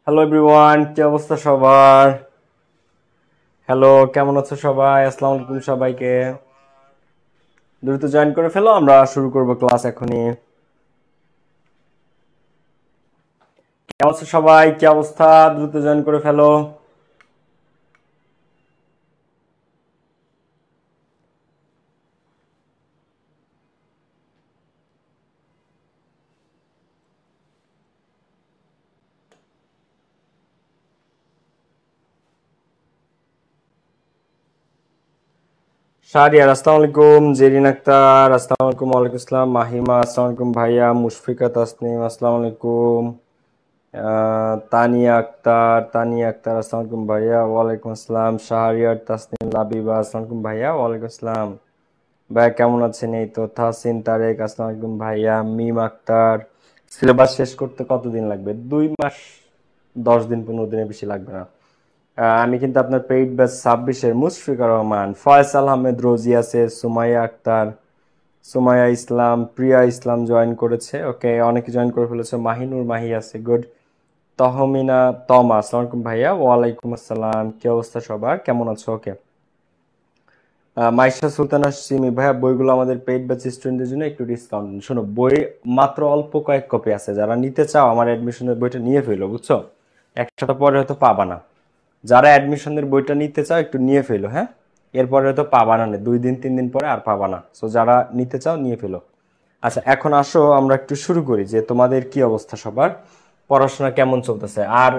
Hello everyone, কি অবস্থা সবার? হ্যালো, কেমন আছো সবাই? আসসালামু আলাইকুম সবাইকে। দ্রুত জয়েন করে ফেলো, আমরা শুরু করব ক্লাস এখনই। কেমন আছো সবাই? কি অবস্থা? দ্রুত জয়েন করে ফেলো। শাহরিয়ার আসসালামু আলাইকুম, জেরিন আক্তার আসসালামু আলাইকুম, ওয়ালাইকুম আসসালাম, মাহিমা আসসালামু আলাইকুম, ভাইয়া মুশফিকা তাসনিম আসসালামু আলাইকুম, তানিয়া আক্তার আসসালামু আলাইকুম ভাইয়া, ওয়ালাইকুম আসসালাম, শাহরিয়ার তাসনিম লাবিবা আসসালামু আলাইকুম ভাইয়া, ওয়ালাইকুম আসসালাম। ভাইয়া কেমন আছেন? এই তো তাহসিন তারেক আসসালামু আলাইকুম ভাইয়া, মিম আক্তার। সিলেবাস শেষ করতে কতদিন লাগবে? 2 মাস, 10 দিন, 15 দিনের বেশি লাগবে না। আমি কিন্তু আপনার পেইড ব্যাচ 26-এর মুশফিকুর রহমান, ফয়সাল আহমেদ, রোজি আছে, সুমাইয়া আক্তার, সুমাইয়া ইসলাম, প্রিয়া ইসলাম জয়েন করেছে। ওকে, অনেকে জয়েন করে ফেলেছে। মাহিনুর মাহি আছে, গুড। তহমিনা তমা আসসালামু আলাইকুম ভাইয়া, ওয়ালাইকুম আসসালাম। কি অবস্থা সবার? কেমন আছো? ওকে। মাইশা সুলতানা সিমি ভাইয়া, বইগুলো আমাদের পেইড ব্যাচ স্টুডেন্টদের জন্য একটু ডিসকাউন্ট দিন। শোনো, বই মাত্র অল্প কয়েক কপি আছে, যারা নিতে চাও আমার অ্যাডমিশনের বইটা নিয়ে ফেলো, বুঝছো? এক সপ্তাহ পরে হয়তো পাবা না। যারা অ্যাডমিশনের বইটা নিতে চাও একটু নিয়ে ফেলো, হ্যাঁ? এরপরে হয়তো পাবা না, 2 দিন 3 দিন পরে আর পাবা না। সো যারা নিতে চাও নিয়ে ফেলো। আচ্ছা, এখন আসো আমরা একটু শুরু করি যে তোমাদের কি অবস্থা সবার, পড়াশোনা কেমন চলতেছে, আর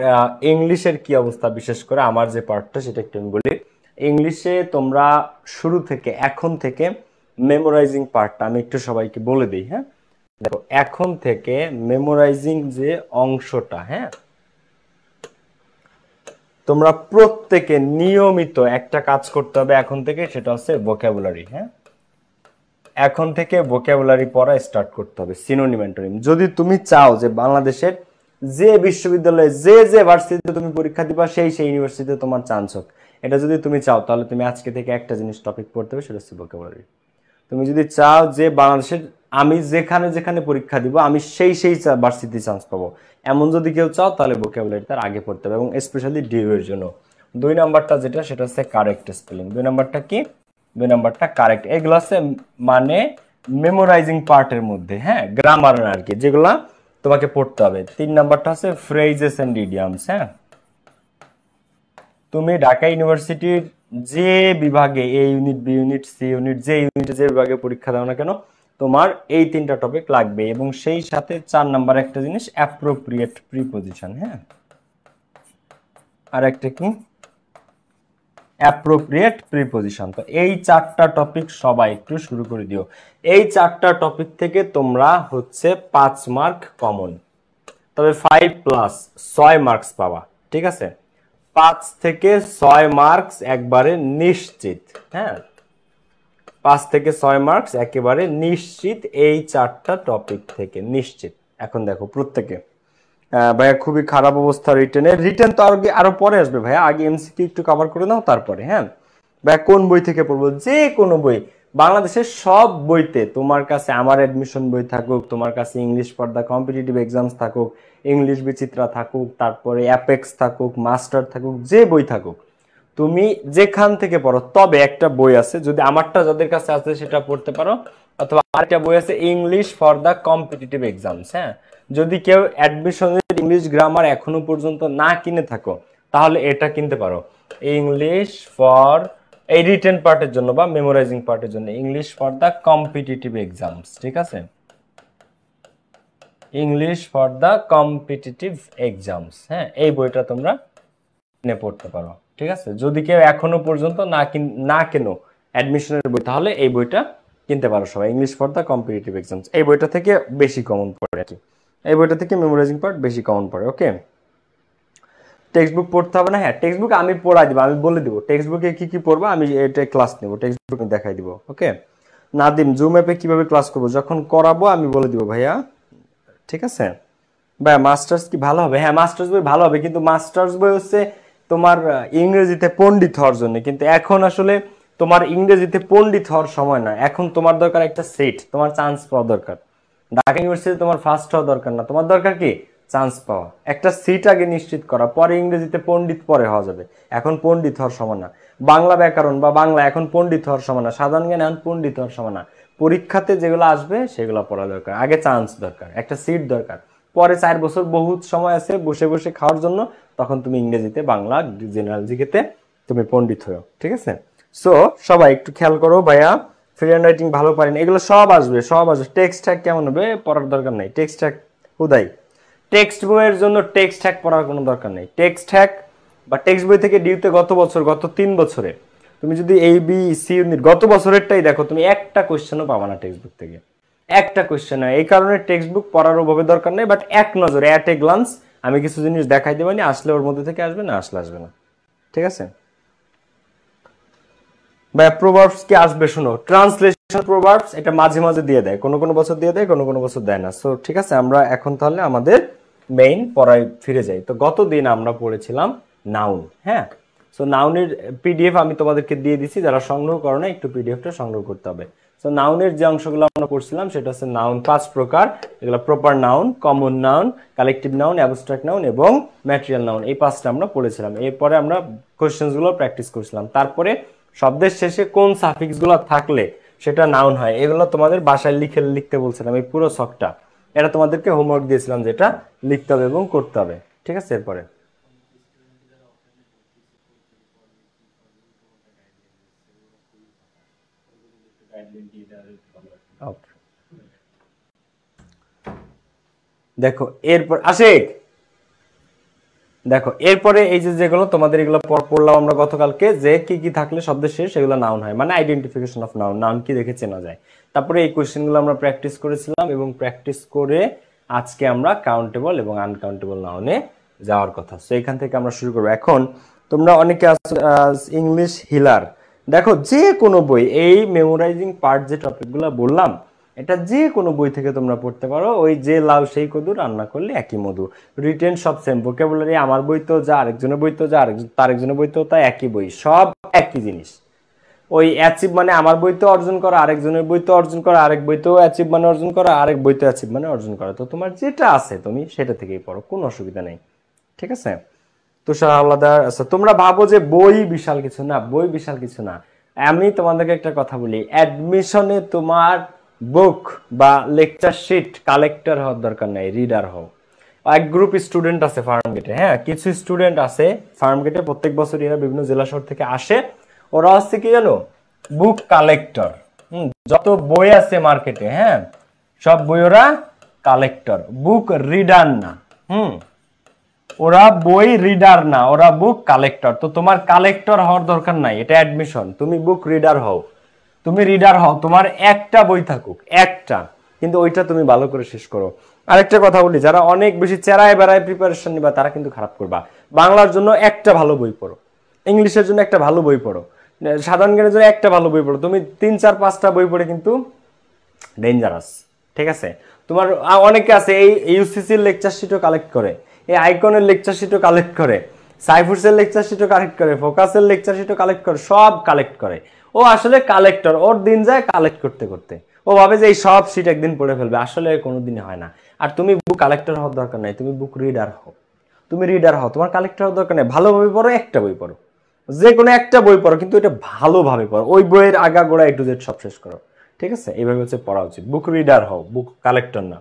ইংলিশের কি অবস্থা। বিশেষ করে আমার যে পার্টটা সেটা একটু আমি বলি। ইংলিশে তোমরা শুরু থেকে, এখন থেকে মেমোরাইজিং পার্টটা আমি একটু সবাইকে বলে দিই, হ্যাঁ? দেখো, এখন থেকে মেমোরাইজিং যে অংশটা, হ্যাঁ, তোমরা প্রত্যেকে নিয়মিত একটা কাজ করতে হবে এখন থেকে, সেটা হচ্ছে ভোকাবুলারি, হ্যাঁ? এখন থেকে ভোকাবুলারি পড়া স্টার্ট করতে হবে, সিনোনিম অ্যান্টোনিম। যদি তুমি চাও যে বাংলাদেশের যে বিশ্ববিদ্যালয়ে যে যে ভার্সিটিতে তুমি পরীক্ষা দিবা সেই সেই ইউনিভার্সিটিতে তোমার চান্স হোক, এটা যদি তুমি চাও তাহলে তুমি আজকে থেকে একটা জিনিস টপিক পড়তে হবে, সেটা হচ্ছে ভোকাবুলারি। তুমি যদি চাও যে বাংলাদেশের আমি যেখানে যেখানে পরীক্ষা দিব আমি সেই সেই ভার্সিটি চান্স পাবো, এমন যদি কেউ চাও তাহলে ভোকাবুলারি তার আগে পড়তে হবে, এবং স্পেশালি ডিউ এর জন্য। 2 নাম্বারটা যেটা, সেটা হচ্ছে কারেক্ট স্পেলিং। 2 নাম্বারটা কি? 2 নাম্বারটা কারেক্ট। এগুলো হচ্ছে মানে মেমোরাইজিং পার্টের মধ্যে, হ্যাঁ, গ্রামার আর কি, যেগুলা তোমাকে পড়তে হবে। 3 নাম্বারটা হচ্ছে ফ্রেজেস এন্ড ইডিয়ামস, হ্যাঁ। তুমি ঢাকা ইউনিভার্সিটির যে বিভাগে, A unit, B unit, C unit, যে ইউনিটে যে বিভাগে পরীক্ষা দাও না কেন, তোমার এই 3টা টপিক লাগবে, এবং সেই সাথে 4 নাম্বার একটা জিনিস, অ্যাপ্রোপ্রিয়েট প্রিপজিশন, হ্যাঁ। আর একটা কি? Appropriate preposition. তো এই 4টা টপিক সবাই একটু শুরু করে দিও। এই 4টা টপিক থেকে তোমরা হচ্ছে 5 মার্ক কমন, তবে 5+6 মার্কস পাবা, ঠিক আছে? 5 থেকে 6 মার্কস একবারে নিশ্চিত, হ্যাঁ। 5 থেকে 6 মার্কস একেবারে নিশ্চিত এই 4টা টপিক থেকে, নিশ্চিত। এখন দেখো প্রত্যেকে, ভাইয়া খুবই খারাপ অবস্থা রিটেনের। রিটেন তো আরো পরে আসবে ভাইয়া, আগে এমসিকিউ একটু কভার করে নাও তারপরে, হ্যাঁ। ভাইয়া কোন বই থেকে পড়বো? যে কোনো বই, বাংলাদেশের সব বইতে তোমার কাছে আমার অ্যাডমিশন বই থাকুক, তোমার কাছে English for the competitive exams থাকুক, ইংলিশ বিচিত্রা থাকুক, তারপরে অ্যাপেক্স থাকুক, মাস্টার থাকুক, যে বই থাকুক, তুমি যেখান থেকে পড়ো। তবে একটা বই আছে, যদি আমারটা যাদের কাছে আছে সেটা পড়তে পারো, অথবা আরেকটা বই আছে English for the competitive exams, হ্যাঁ। যদি কেউ অ্যাডমিশনের ইংলিশ গ্রামার এখনো পর্যন্ত না কিনে থাকো, তাহলে এটা কিনতে পারো, ইংলিশ ফর, এই রিটেন পার্টের জন্য বা মেমোরাইজিং পার্টের জন্য, English for the competitive exams, ঠিক আছে? English for the competitive exams, হ্যাঁ, এই বইটা তোমরা কিনে পড়তে পারো, ঠিক আছে? যদি কেউ এখনো পর্যন্ত না কেনো অ্যাডমিশনের বই, তাহলে এই বইটা কিনতে পারো সবাই, English for the competitive exams. এই বইটা থেকে বেশি কমন পড়ে আর কি, এই বইটা থেকে মেমোরাইজিং পার্ট বেশি কমন পড়ে। ওকে, টেক্সট বুক পড়তে হবে না, হ্যাঁ, টেক্সট বুক আমি পড়াই দিব, আমি বলে দিব টেক্সট বুকে কি কি পড়বা, আমি এটা ক্লাস নেব, টেক্সট বুক দেখাই দিব। ওকে, নাদিম, জুম অ্যাপে কিভাবে ক্লাস করবো যখন করাবো আমি বলে দিব ভাইয়া, ঠিক আছে? ভাই মাস্টার্স কি ভালো হবে? হ্যাঁ, মাস্টার্স বই ভালো হবে, কিন্তু মাস্টার্স বই হচ্ছে তোমার ইংরেজিতে পণ্ডিত হওয়ার জন্য, কিন্তু এখন আসলে তোমার ইংরেজিতে পণ্ডিত হওয়ার সময় না, এখন তোমার দরকার একটা সেট, তোমার চান্স পাওয়া দরকার। ঢাকা ইউনিভার্সিটি তোমার ফার্স্ট হওয়া দরকার না, তোমার দরকার কি চান্স পাওয়া, একটা সিট আগে নিশ্চিত করা, পরে ইংরেজিতে পণ্ডিত পরে হওয়া যাবে, এখন পণ্ডিত হওয়ার সমান না। বাংলা ব্যাকরণ বা বাংলা এখন পণ্ডিত হওয়ার সমান না, সাধারণ জ্ঞান এখন পণ্ডিত হওয়ার সমান না। পরীক্ষাতে যেগুলো আসবে সেগুলো পড়া দরকার, আগে চান্স দরকার, একটা সিট দরকার, পরে 4 বছর বহুত সময় আছে বসে বসে খাওয়ার জন্য, তখন তুমি ইংরেজিতে, বাংলা, জেনারেল জিকেতে তুমি পণ্ডিত হও, ঠিক আছে? সো সবাই একটু খেয়াল করো ভাইয়া, ফ্রি হ্যান্ড রাইটিং ভালো পারেন, এগুলো সব আসবে, সব আসবে। টেক্সট হ্যাক কেমন হবে পড়ার দরকার নেই, টেক্সট হ্যাক হুদাই, টেক্সট বইয়ের জন্য টেক্সট হ্যাক পড়ার কোনো দরকার নেই। টেক্সট হ্যাক বা টেক্সট বই থেকে ডিউতে গত বছর, গত 3 বছরে তুমি যদি এই বি সি ইউনিট গত বছরেরটাই দেখো, তুমি একটা কোশ্চেনও পাবা না টেক্সট বুক থেকে, একটা কোশ্চেন হয়। এই কারণে টেক্সট বুক পড়ার ওভাবে দরকার নেই, বাট এক নজরে অ্যাট এ গ্লান্স আমি কিছু জিনিস দেখাই দেবানি, আসলে ওর মধ্যে থেকে আসবে, না আসলে আসবে না, ঠিক আছে ভাই? প্রোভার্বস কি আসবে শুনো, ট্রান্সলেশন প্রোভার্বস এটা মাঝে মাঝে দিয়ে দেয়, কোনো কোনো বছর দিয়ে দেয়, কোনো কোনো বছর দেয় না। সো ঠিক আছে, আমরা এখন তাহলে আমাদের মেইন পড়ায় ফিরে যাই। তো গত দিন আমরা পড়েছিলাম নাউন, হ্যাঁ। সো নাউনের পিডিএফ আমি তোমাদেরকে দিয়ে দিছি, যারা সংগ্রহ করো না একটু পিডিএফটা সংগ্রহ করতে হবে। সো নাউনের যে অংশগুলো আমরা পড়ছিলাম সেটা হচ্ছে নাউন 5 প্রকার, এগুলো proper noun, common noun, collective noun, abstract noun এবং ম্যাটেরিয়াল নাউন, এই 5টা আমরা পড়েছিলাম। এরপরে আমরা কোশ্চেনগুলো প্র্যাকটিস করছিলাম। তারপরে শব্দের শেষে কোন সাফিক্সগুলো থাকলে সেটা নাউন হয়, এগুলো তোমাদের বাসায় লিখতে বলছিলাম, এই পুরো ছকটা এটা তোমাদেরকে হোমওয়ার্ক দিয়েছিলাম, যেটা লিখতে হবে এবং করতে হবে, ঠিক আছে? এরপরে ওকে, দেখো এরপর আশিক, দেখো এরপরে এই যে যেগুলো তোমাদের এগুলো পড়লাম আমরা গতকালকে, যে কি কি থাকলে শব্দের শেষ সেগুলো নাউন হয়, মানে আইডেন্টিফিকেশন অফ নাউন, নাউন কি দেখে চেনা যায়। তারপরে এই কোশ্চেনগুলো আমরা প্র্যাকটিস করেছিলাম এবং প্র্যাকটিস করে আজকে আমরা কাউন্টেবল এবং আনকাউন্টেবল নাউনে যাওয়ার কথা। সো এখান থেকে আমরা শুরু করবো। এখন তোমরা অনেকে ইংলিশ হিলার, দেখো যে কোনো বই, এই মেমোরাইজিং পার্ট যে টপিকগুলো বললাম এটা যে কোনো বই থেকে তোমরা পড়তে পারো, ওই যে লাউ সেই কদু, রান্না করলে একই মধু, রিটেন সব সেম, ভোকাবুলারি আমার বই তো যা, আরেকজনের বই তো যা, তার একজনের বই তো তা, একই বই, সব একই জিনিস। ওই অ্যাচিভ মানে আমার বইতে অর্জন করা, আরেকজনের বইতে অর্জন করা, আরেক বইতেও অ্যাচিভ মানে অর্জন করা, আরেক বইতে অ্যাচিভ মানে অর্জন করা। তো তোমার যেটা আছে তুমি সেটা থেকেই পড়ো, কোনো অসুবিধা নেই, ঠিক আছে? তুষার হাওলাদার, আচ্ছা তোমরা ভাবো যে বই বিশাল কিছু না, বই বিশাল কিছু না। আমি তোমাদেরকে একটা কথা বলি, অ্যাডমিশনে তোমার বুক বা লেকচার শিট কালেক্টর হওয়ার দরকার নাই, রিডার হও। এক গ্রুপ স্টুডেন্ট আছে ফার্ম গেটে, হ্যাঁ কিছু স্টুডেন্ট আছে ফার্ম গেটে, প্রত্যেক বছর এরা বিভিন্ন জেলা শহর থেকে আসে, ওরা হচ্ছে কি জানো, বুক কালেক্টর। যত বই আছে মার্কেটে, হ্যাঁ সব বই ওরা কালেক্টর, বুক রিডার না। ওরা বই রিডার না, ওরা বুক কালেক্টর। তো তোমার কালেক্টর হওয়ার দরকার নাই, এটা অ্যাডমিশন, তুমি বুক রিডার হও, তুমি রিডার হও, তোমার একটা বই থাকুক, একটা, কিন্তু ওইটা তুমি ভালো করে শেষ করো। আরেকটা কথা বলি, যারা অনেক বেশি চেরায় বেড়ায় প্রিপারেশন নিবা তারা কিন্তু খারাপ করবা। বাংলার জন্য একটা ভালো বই পড়ো, ইংলিশের জন্য একটা ভালো বই পড়ো, সাধারণ জ্ঞানের জন্য একটা ভালো বই পড়ো। তুমি 3, 4, 5টা বই পড়ে কিন্তু ডেঞ্জারাস, ঠিক আছে? তোমার অনেকে আছে এই ইউসিসির লেকচার শিটও কালেক্ট করে, এই আইকনের লেকচার শিটও কালেক্ট করে, সাইফুসের লেকচার শিটও কালেক্ট করে, ফোকাসের লেকচার শিটও কালেক্ট করে, সব কালেক্ট করে। ও আসলে কালেক্টর, ওর দিন যায় কালেক্ট করতে করতে, ও ভাবে যে এই সব শিট একদিন পড়ে ফেলবে, আসলে কোনোদিনই হয় না। আর তুমি বুক কালেক্টর হওয়ার দরকার নাই, তুমি বুক রিডার হও, তুমি রিডার হও, তোমার কালেক্টর হওয়ার দরকার নেই। ভালোভাবে পড়ো, একটা বই পড়ো, যে কোনো একটা বই পড়ো, কিন্তু এটা ভালোভাবে পড়ো, ওই বইয়ের আগা গোড়া একটু জেড সব শেষ করো, ঠিক আছে? এইভাবে হচ্ছে পড়া উচিত, বুক রিডার হও, বুক কালেক্টর না।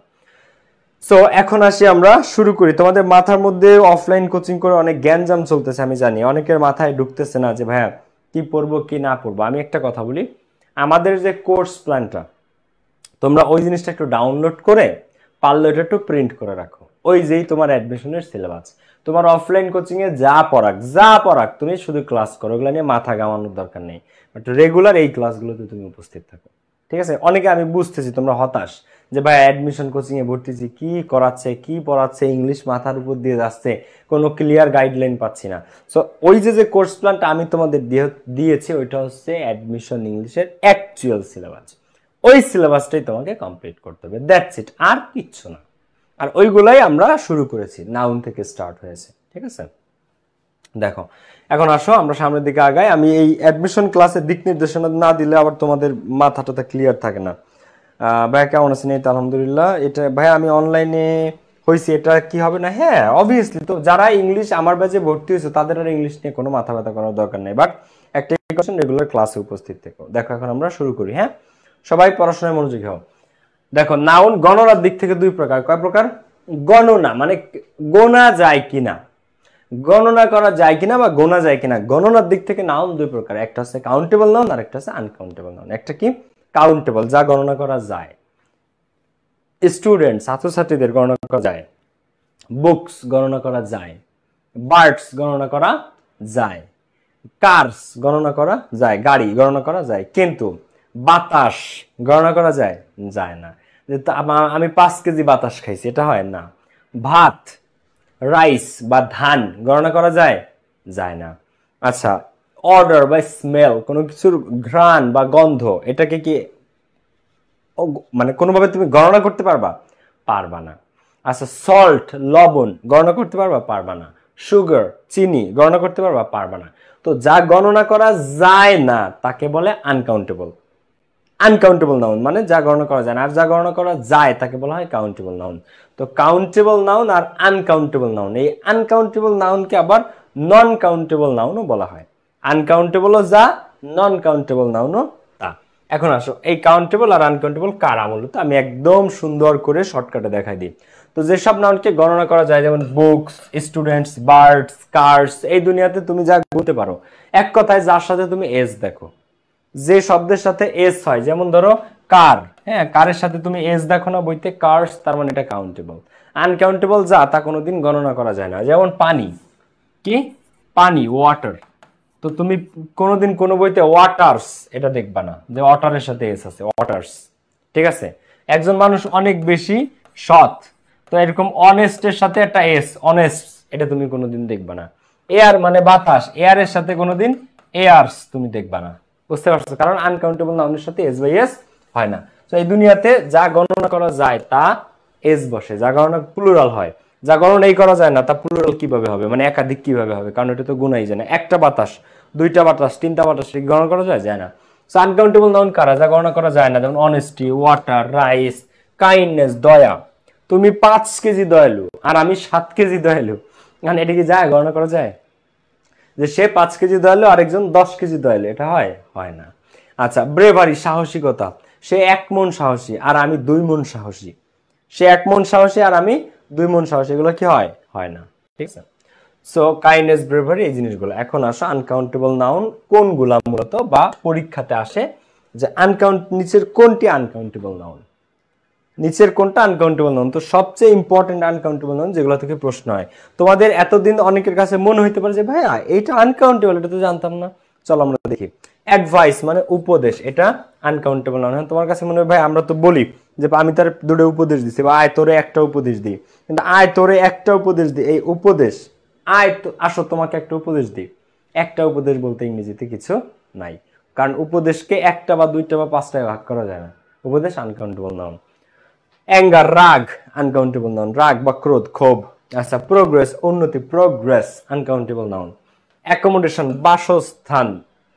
সো এখন আসি, আমরা শুরু করি। তোমাদের মাথার মধ্যে অফলাইন কোচিং করে অনেক জ্ঞানজাম চলতেছে, আমি জানি অনেকের মাথায় ঢুকতেছে না যে ভাইয়া কি পড়বো কি না পড়বো। আমি একটা কথা বলি, আমাদের যে কোর্স প্ল্যানটা, তোমরা ওই জিনিসটা একটু ডাউনলোড করে পারলে ওটা একটু প্রিন্ট করে রাখো, ওই যেই তোমার অ্যাডমিশনের সিলেবাস। তোমার অফলাইন কোচিং এ যা পড়াক তুমি শুধু ক্লাস করো, ওগুলো নিয়ে মাথা ঘামানোর দরকার নেই, বাট রেগুলার এই ক্লাসগুলোতে তুমি উপস্থিত থাকো, ঠিক আছে? অনেকে আমি বুঝতেছি তোমরা হতাশ যে ভাই অ্যাডমিশন কোচিং এ ভর্তিছি, কি করাচ্ছে কি পড়াচ্ছে, ইংলিশ মাথার উপর দিয়ে যাচ্ছে, কোনো ক্লিয়ার গাইডলাইন পাচ্ছি না। সো ওই যে কোর্স প্ল্যানটা আমি তোমাদের দিয়েছি, ওইটা হচ্ছে অ্যাডমিশন ইংলিশের অ্যাকচুয়াল সিলেবাস, ওই সিলেবাসটাই তোমাকে কমপ্লিট করতে হবে, দ্যাটস ইট, আর কিচ্ছু না। আর ওইগুলাই আমরা শুরু করেছি, নাউন থেকে স্টার্ট হয়েছে, ঠিক আছে? দেখো এখন আসো আমরা সামনের দিকে আগাই। আমি এই অ্যাডমিশন ক্লাসের দিক নির্দেশনা না দিলে আবার তোমাদের মাথাটা ক্লিয়ার থাকে না। ভাইয়া কেমন আছেন? এই তো আলহামদুলিল্লাহ। এটা ভাইয়া আমি অনলাইনে হয়েছে, এটা কি হবে না? হ্যাঁ অবভিয়াসলি। তো যারা ইংলিশ আমার ব্যাচে ভর্তি হয়েছে তাদের আর ইংলিশ নিয়ে কোনো মাথা ব্যথা করার দরকার নেই, বাট একটা কোশ্চেন রেগুলার ক্লাসে উপস্থিত থেকো। দেখো এখন আমরা শুরু করি। হ্যাঁ, সবাই পড়াশোনায় মনোযোগী হও। দেখো নাউন গণনার দিক থেকে দুই প্রকার। কয় প্রকার? গণনা মানে গোনা যায় কিনা, গণনা করা যায় কিনা বা গোনা যায় কিনা। গণনার দিক থেকে নাউন দুই প্রকার, একটা হচ্ছে কাউন্টেবল নাউন আর একটা হচ্ছে আনকাউন্টেবল নাউন। একটা কি? কাউন্টেবল, যা গণনা করা যায়। স্টুডেন্ট ছাত্রছাত্রীদের গণনা করা যায়, বুকস গণনা করা যায়, বার্ডস গণনা করা যায়, কার্স গণনা করা যায়, গাড়ি গণনা করা যায়। কিন্তু বাতাস গণনা করা যায় যায় না। আমি 5 কেজি বাতাস খাইছি, এটা হয় না। ভাত, রাইস বা ধান গণনা করা যায় যায় না। আচ্ছা, অর্ডার বা স্মেল, কোনো কিছুর ঘ্রাণ বা গন্ধ, এটাকে কি মানে কোনোভাবে তুমি গণনা করতে পারবা? পারবা না। আচ্ছা, সল্ট লবণ গণনা করতে পারবা? পারবা না। সুগার চিনি গণনা করতে পারবা? পারবা না। তো যা গণনা করা যায় না তাকে বলে আনকাউন্টেবল। আনকাউন্টেবল নাউন মানে যা গণনা করা যায় না, আর যা গণনা করা যায় তাকে বলা হয় কাউন্টেবল নাউন। তো কাউন্টেবল নাউন আর আনকাউন্টেবল নাউন, এই আনকাউন্টেবল নাউনকে আবার নন কাউন্টেবল নাউনও বলা হয়। আনকাউন্টেবলও যা, নন কাউন্টেবল নাউনও তা। এখন আসো এই কাউন্টেবল আর আনকাউন্টেবল কারা মূলত আমি একদম সুন্দর করে শর্টকাটে দেখাই দিই। তো যেসব নাউনকে গণনা করা যায়, যেমন বুকস, স্টুডেন্টস, বার্ডস, কার্স, এই দুনিয়াতে তুমি যা বলতে পারো, এক কথায় যার সাথে তুমি এস দেখো, যে শব্দের সাথে এস হয়, যেমন ধরো কার, হ্যাঁ কারের সাথে তুমি এস দেখো না বইতে, কার্স, তার মানে এটা কাউন্টেবল। আনকাউন্টেবল যা, তা কোনোদিন গণনা করা যায় না। যেমন পানি, কি? পানি, ওয়াটার। তো তুমি কোনোদিন কোনো বইতে ওয়াটার্স এটা দেখবা না যে ওয়াটারের সাথে এস আছে, ওয়াটার্স। ঠিক আছে? একজন মানুষ অনেক বেশি সৎ, তো এরকম অনেস্টের সাথে একটা এস, অনেস্ট, এটা তুমি কোনোদিন দেখবা না। এয়ার মানে বাতাস, এয়ারের সাথে কোনোদিন এয়ার্স তুমি দেখবা না। বুঝতে পারছো? কারণ আনকাউন্টেবল নাউনের সাথে এস বাই এস হয় না। তো এই দুনিয়াতে যা গণনা করা যায় তা এস বসে, যা গণনা প্লুরাল হয়। যা গণনাই করা যায় না তা প্লুরাল কিভাবে হবে, মানে একাধিক কিভাবে হবে? কারণ এটা তো গুণাই যায় না। একটা বাতাস, দুইটা বাতাস, তিনটা বাতাস গণনা করা যায় যায় না। সো আনকাউন্টেবল নাউন কারা? যা গণনা করা যায় না, যেমন অনেস্টি, ওয়াটার, রাইস, কাইন্ডনেস, দয়া। তুমি 5 কেজি দয়ালু আর আমি 7 কেজি দয়ালু, মানে এটা কি যায়? গণনা করা যায়? যে সে 5 কেজি দয়ালু আরেকজন 10 কেজি দয়ালু, এটা হয়? হয় না। আচ্ছা, ব্রেভারি, সাহসিকতা, সে 1 মন সাহসী আর আমি 2 মন সাহসী। সে 1 মন সাহসী আর আমি 2 মন সাহসী, এগুলো কি হয়? হয় না। ঠিক আছে? সো কাইন্ডনেস, ব্রেভারি, এই জিনিসগুলো। এখন আসো আনকাউন্টেবল নাউন কোনগুলা মূলত বা পরীক্ষাতে আসে, যে নিচের কোনটি আনকাউন্টেবল নাউন, নিচের কোনটা আনকাউন্টেবল নাউন। তো সবচেয়ে ইম্পর্টেন্ট আনকাউন্টেবল নাউন যেগুলো থেকে প্রশ্ন হয়, তোমাদের এতদিন অনেকের কাছে মনে হইতে পারে যে ভাইয়া এইটা আনকাউন্টেবল, এটা তো জানতাম না। চলো আমরা দেখি। অ্যাডভাইস মানে উপদেশ, এটা আনকাউন্টেবল নাউন। তোমার কাছে মনে হয় ভাই আমরা তো বলি যে আমি তার 2টা উপদেশ দিছি, বা আয় তোরে একটা উপদেশ দিই, কিন্তু আয় তোরে একটা উপদেশ দিই, এই উপদেশ, আয় তো আসো তোমাকে একটা উপদেশ দিই, একটা উপদেশ বলতে ইংরেজিতে কিছু নাই। কারণ উপদেশকে একটা বা 2টা বা 5টায় ভাগ করা যায় না। উপদেশ আনকাউন্টেবল নাউন। অ্যাঙ্গার, রাগ, আনকাউন্টেবল নাউন, রাগ বা ক্রোধ, ক্ষোভ। আচ্ছা, প্রোগ্রেস, উন্নতি, প্রোগ্রেস, আনকাউন্টেবল নাউন। অ্যাকোমোডেশন, বাসস্থান,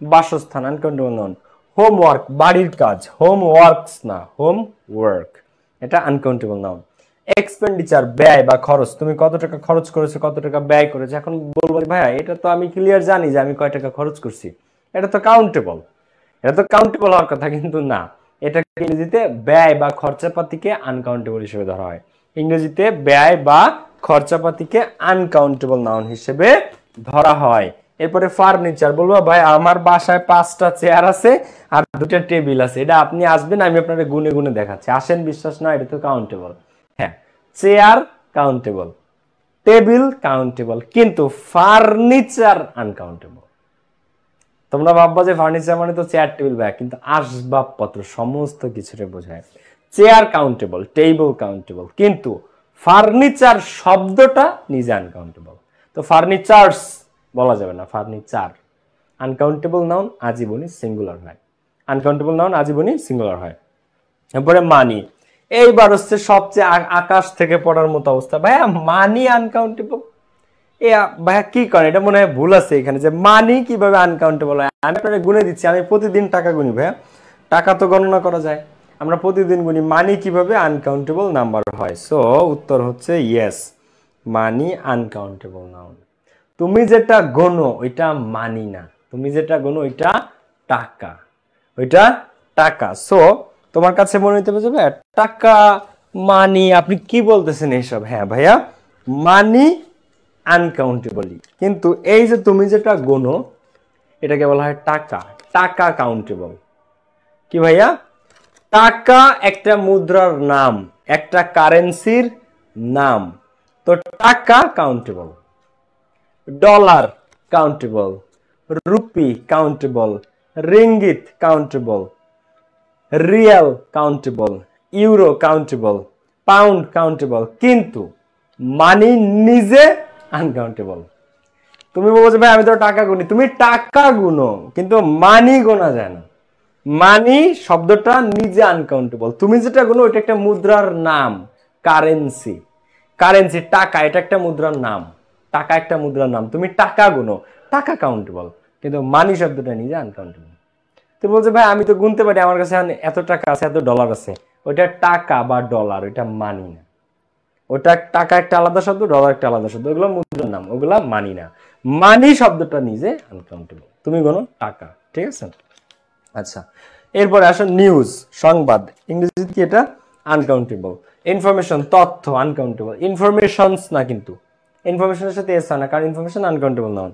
বাসস্থান, আনকাউন্টেবল নাউন। হোমওয়ার্ক, বাড়ির কাজ, হোম ওয়ার্কস না, হোম ওয়ার্ক, এটা আনকাউন্টেবল নাউন। এক্সপেন্ডিচার, ব্যয় বা খরচ, তুমি কত টাকা খরচ করেছো, কত টাকা ব্যয় করেছো। এখন বলবো ভাইয়া এটা তো আমি ক্লিয়ার জানি যে আমি কয় টাকা খরচ করছি, এটা তো কাউন্টেবল, এটা তো কাউন্টেবল হওয়ার কথা, কিন্তু না, এটা ইংরেজিতে ব্যয় বা খরচাপাতিকে আনকাউন্টেবল হিসেবে ধরা হয়। ইংরেজিতে ব্যয় বা খরচাপাতিকে আনকাউন্টেবল নাউন হিসেবে ধরা হয়। এরপরে ফার্নিচার, বলবো ভাই আমার বাসায় 5টা চেয়ার আছে আর 2টা টেবিল আছে, এটা আপনি আসবেন আমি আপনাকে গুনে গুনে দেখাচ্ছি, আসেন, বিশ্বাস না, এটা তো কাউন্টেবল। হ্যাঁ, চেয়ার কাউন্টেবল, টেবিল কাউন্টেবল, কিন্তু ফার্নিচার আনকাউন্টেবল। তোমরা ভাববা যে ফার্নিচার মানে তো চেয়ার টেবিল ব্যাগ, কিন্তু আসবাবপত্র সমস্ত কিছুরে বোঝায়। চেয়ার কাউন্টেবল, টেবিল কাউন্টেবল, কিন্তু ফার্নিচার শব্দটা নিজে আনকাউন্টেবল। তো ফার্নিচার্স বলা যাবে না, ফার্নিচার। আনকাউন্টেবল নাউন আজীবনী সিঙ্গুলার হয়, আনকাউন্টেবল নাউন আজীবনী সিঙ্গুলার হয়। এরপরে মানি, এইবার হচ্ছে সবচেয়ে আকাশ থেকে পড়ার মতো অবস্থা, ভাইয়া মানি আনকাউন্টেবল। ভাইয়া কি করেন, এটা মনে হয় ভুল আছে এখানে, যে মানি কিভাবে আনকাউন্টেবল হয়। আমি আপনাকে গুনে দিচ্ছি, আমি প্রতিদিন টাকা গুনি ভাইয়া, টাকা তো গণনা করা যায়। আমরা প্রতিদিন গুনি, মানি কিভাবে আনকাউন্টেবল নাম্বার হয়। সো উত্তর হচ্ছে ইয়েস, মানি আনকাউন্টেবল নাউন। তুমি যেটা গোনো ওইটা মানি না, তুমি যেটা গোনো ওইটা টাকা, ওইটা টাকা। সো তোমার কাছে মনে হতে পারে টাকা মানি, আপনি কি বলতেছেন এইসব? হ্যাঁ ভাইয়া, মানি আনকাউন্টেবলি, কিন্তু এই যে তুমি যেটা গোনো এটাকে বলা হয় টাকা, টাকা কাউন্টেবল। কি ভাইয়া? টাকা একটা মুদ্রার নাম, একটা কারেন্সির নাম, তো টাকা countable. Dollar countable, rupee countable, ringgit countable, Real countable, euro countable, pound countable, কিন্তু মানি নিজে আনকাউন্টেবল। তুমি বলবো যে ভাই আমি তো টাকা গুনি, তুমি টাকা গুনো কিন্তু মানি গোনা যায় না। মানি শব্দটা নিজে আনকাউন্টেবল, তুমি যেটা গুনো ওইটা একটা মুদ্রার নাম, কারেন্সি। কারেন্সি টাকা, এটা একটা মুদ্রার নাম, টাকা একটা মুদ্রার নাম, তুমি টাকা গুনো, টাকা কাউন্টেবল, কিন্তু মানি শব্দটা নিজে আনকাউন্টেবল। তুমি বলছো ভাই আমি তো গুনতে পারি, আমার কাছে এত টাকা আছে, এত ডলার আছে, ওইটা টাকা বা ডলার, ওইটা মানি না। ওটা টাকা একটা আলাদা শব্দ, ডলার একটা আলাদা শব্দ, ওগুলো মুদ্রার নাম, ওগুলা মানি না। মানি শব্দটা নিজে আনকাউন্টেবল, তুমি কোনো টাকা, ঠিক আছে? আচ্ছা, এরপরে আসো নিউজ, সংবাদ, ইংরেজিতে কি এটা? আনকাউন্টেবল। ইনফরমেশন, তথ্য, আনকাউন্টেবল। ইনফরমেশনস না, কিন্তু ইনফরমেশনের সাথে এস না, কারণ ইনফরমেশন আনকাউন্টেবল নাউন।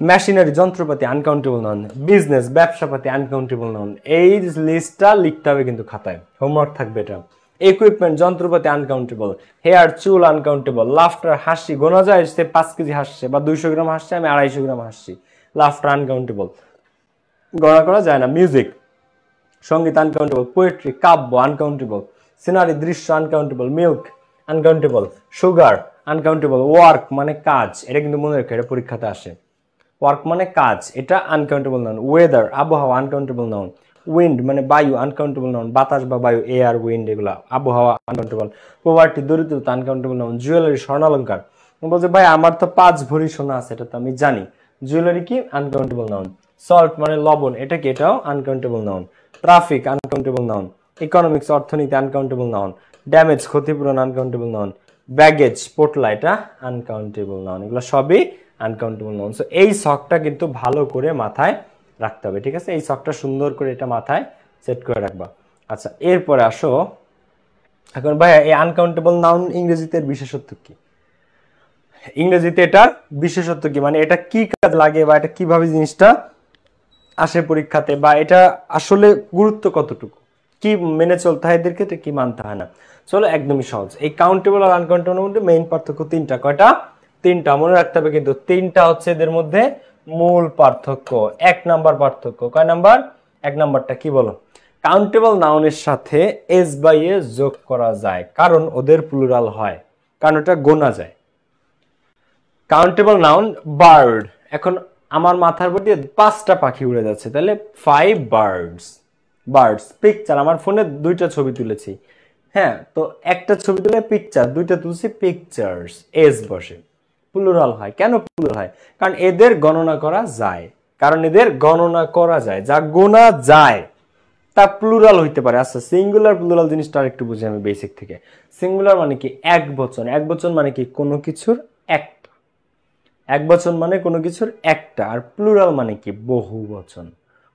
মেশিনারি, যন্ত্রপাতি, আনকাউন্টেবল নাউন। বিজনেস, ব্যবসাপাতি, আনকাউন্টেবল নাউন। এই লিস্টটা লিখতে হবে কিন্তু খাতায়, হোমওয়ার্ক থাকবে এটা। ইকুইপমেন্ট, যন্ত্রপাতি, আনকাউন্টেবল। হেয়ার, চুল, আনকাউন্টেবল। লাফটার, হাসি, গোনা যায় সে 5 কেজি হাসছে বা 200 গ্রাম হাসছে, আমি 250 গ্রাম হাসছি, লাফটার আনকাউন্টেবল, গণনা করা যায় না। মিউজিক, সঙ্গীত, আনকাউন্টেবল। পোয়েট্রি, কাব্য, আনকাউন্টেবল। সিনারি, দৃশ্য, uncountable. Milk, uncountable. Sugar, uncountable. Work মানে কাজ, এটা কিন্তু মনে রেখো, এটা পরীক্ষাতে আসে। ওয়ার্ক মানে কাজ, এটা আনকাউন্টেবল নাউন। ওয়েদার, আবহাওয়া, আনকাউন্টেবল নাউন। উইন্ড মানে বায়ু, আনকাউন্টেবল নাউন। বাতাস বা বায়ু, এয়ার, উইন্ড, এগুলা আবহাওয়া, আনকাউন্টেবল। পভার্টি, দরিদ্রতা, আনকাউন্টেবল নাউন। জুয়েলারি, স্বর্ণালঙ্কার। বলছে ভাই আমার তো 5 ভরি সোনা আছে, এটা তো আমি জানি, জুয়েলারি কি? Uncountable noun. সল্ট মানে লবণ, এটা কি? এটাও uncountable noun. Traffic, uncountable noun. Economics, অর্থনীতি, আনকাউন্টেবল নাউন। ড্যামেজ, ক্ষতিপূরণ, আনকাউন্টেবল নাউন। ব্যাগেজ, পোটলা, এটা আনকাউন্টেবল নাউন। এগুলো সবই আনকাউন্টেবল নাউন। সো এই শখটা কিন্তু ভালো করে মাথায় রাখতে হবে, ঠিক আছে? এই শখটা সুন্দর করে এটা মাথায় সেট করে রাখবা। আচ্ছা, এরপরে আসো, এখন ভাই এই আনকাউন্টেবল নাউন ইংরেজিতে বিশেষত্ব কি? ইংরেজিতে এটার বিশেষত্ব কি, মানে এটা কি কাজ লাগে বা এটা কিভাবে জিনিসটা আসে পরীক্ষাতে, বা এটা আসলে গুরুত্ব কতটুকু, কি মেনে চলতে হয় এদের ক্ষেত্রে, কি মানতে হয় না। চলো একদমই সহজ। এই কাউন্টেবল আর আনকাউন্টেবল মধ্যে মেইন পার্থক্য 3টা। কয়টা? 3টা, মনে রাখতে হবে কিন্তু। 3টা হচ্ছে এদের মধ্যে মূল পার্থক্য। 1 নাম্বার পার্থক্য, কয় নাম্বার? 1 নাম্বারটা কি বলো? কাউন্টেবল নাউনের সাথে এস বাই এস যোগ করা যায়, কারণ ওদের প্লুরাল হয়, কারণ ওটা গোনা যায়। কাউন্টেবল নাউন, বার্ড, এখন আমার মাথার উপর দিয়ে 5টা পাখি উড়ে যাচ্ছে, তাহলে 5 বার্ডস। বার্ডস। পিকচার, আমার ফোনে 2টা ছবি তুলেছি, হ্যাঁ, তো একটা ছবি তুলে পিকচার, 2টা তুলছি পিকচার্স, এস বসে, প্লুরাল হয়। কেন প্লুরাল হয়? কারণ এদের গণনা করা যায়, কারণ এদের গণনা করা যায়, যা গোনা যায় তা প্লুরাল হইতে পারে। আচ্ছা, সিঙ্গুলার প্লুরাল জিনিসটা আরেকটু বুঝি আমি বেসিক থেকে। সিঙ্গুলার মানে কি? এক বচন। এক বচন মানে কি? কোনো কিছুর একটা। এক বচন মানে কোনো কিছুর একটা। আর প্লুরাল মানে কি? বহু বচন।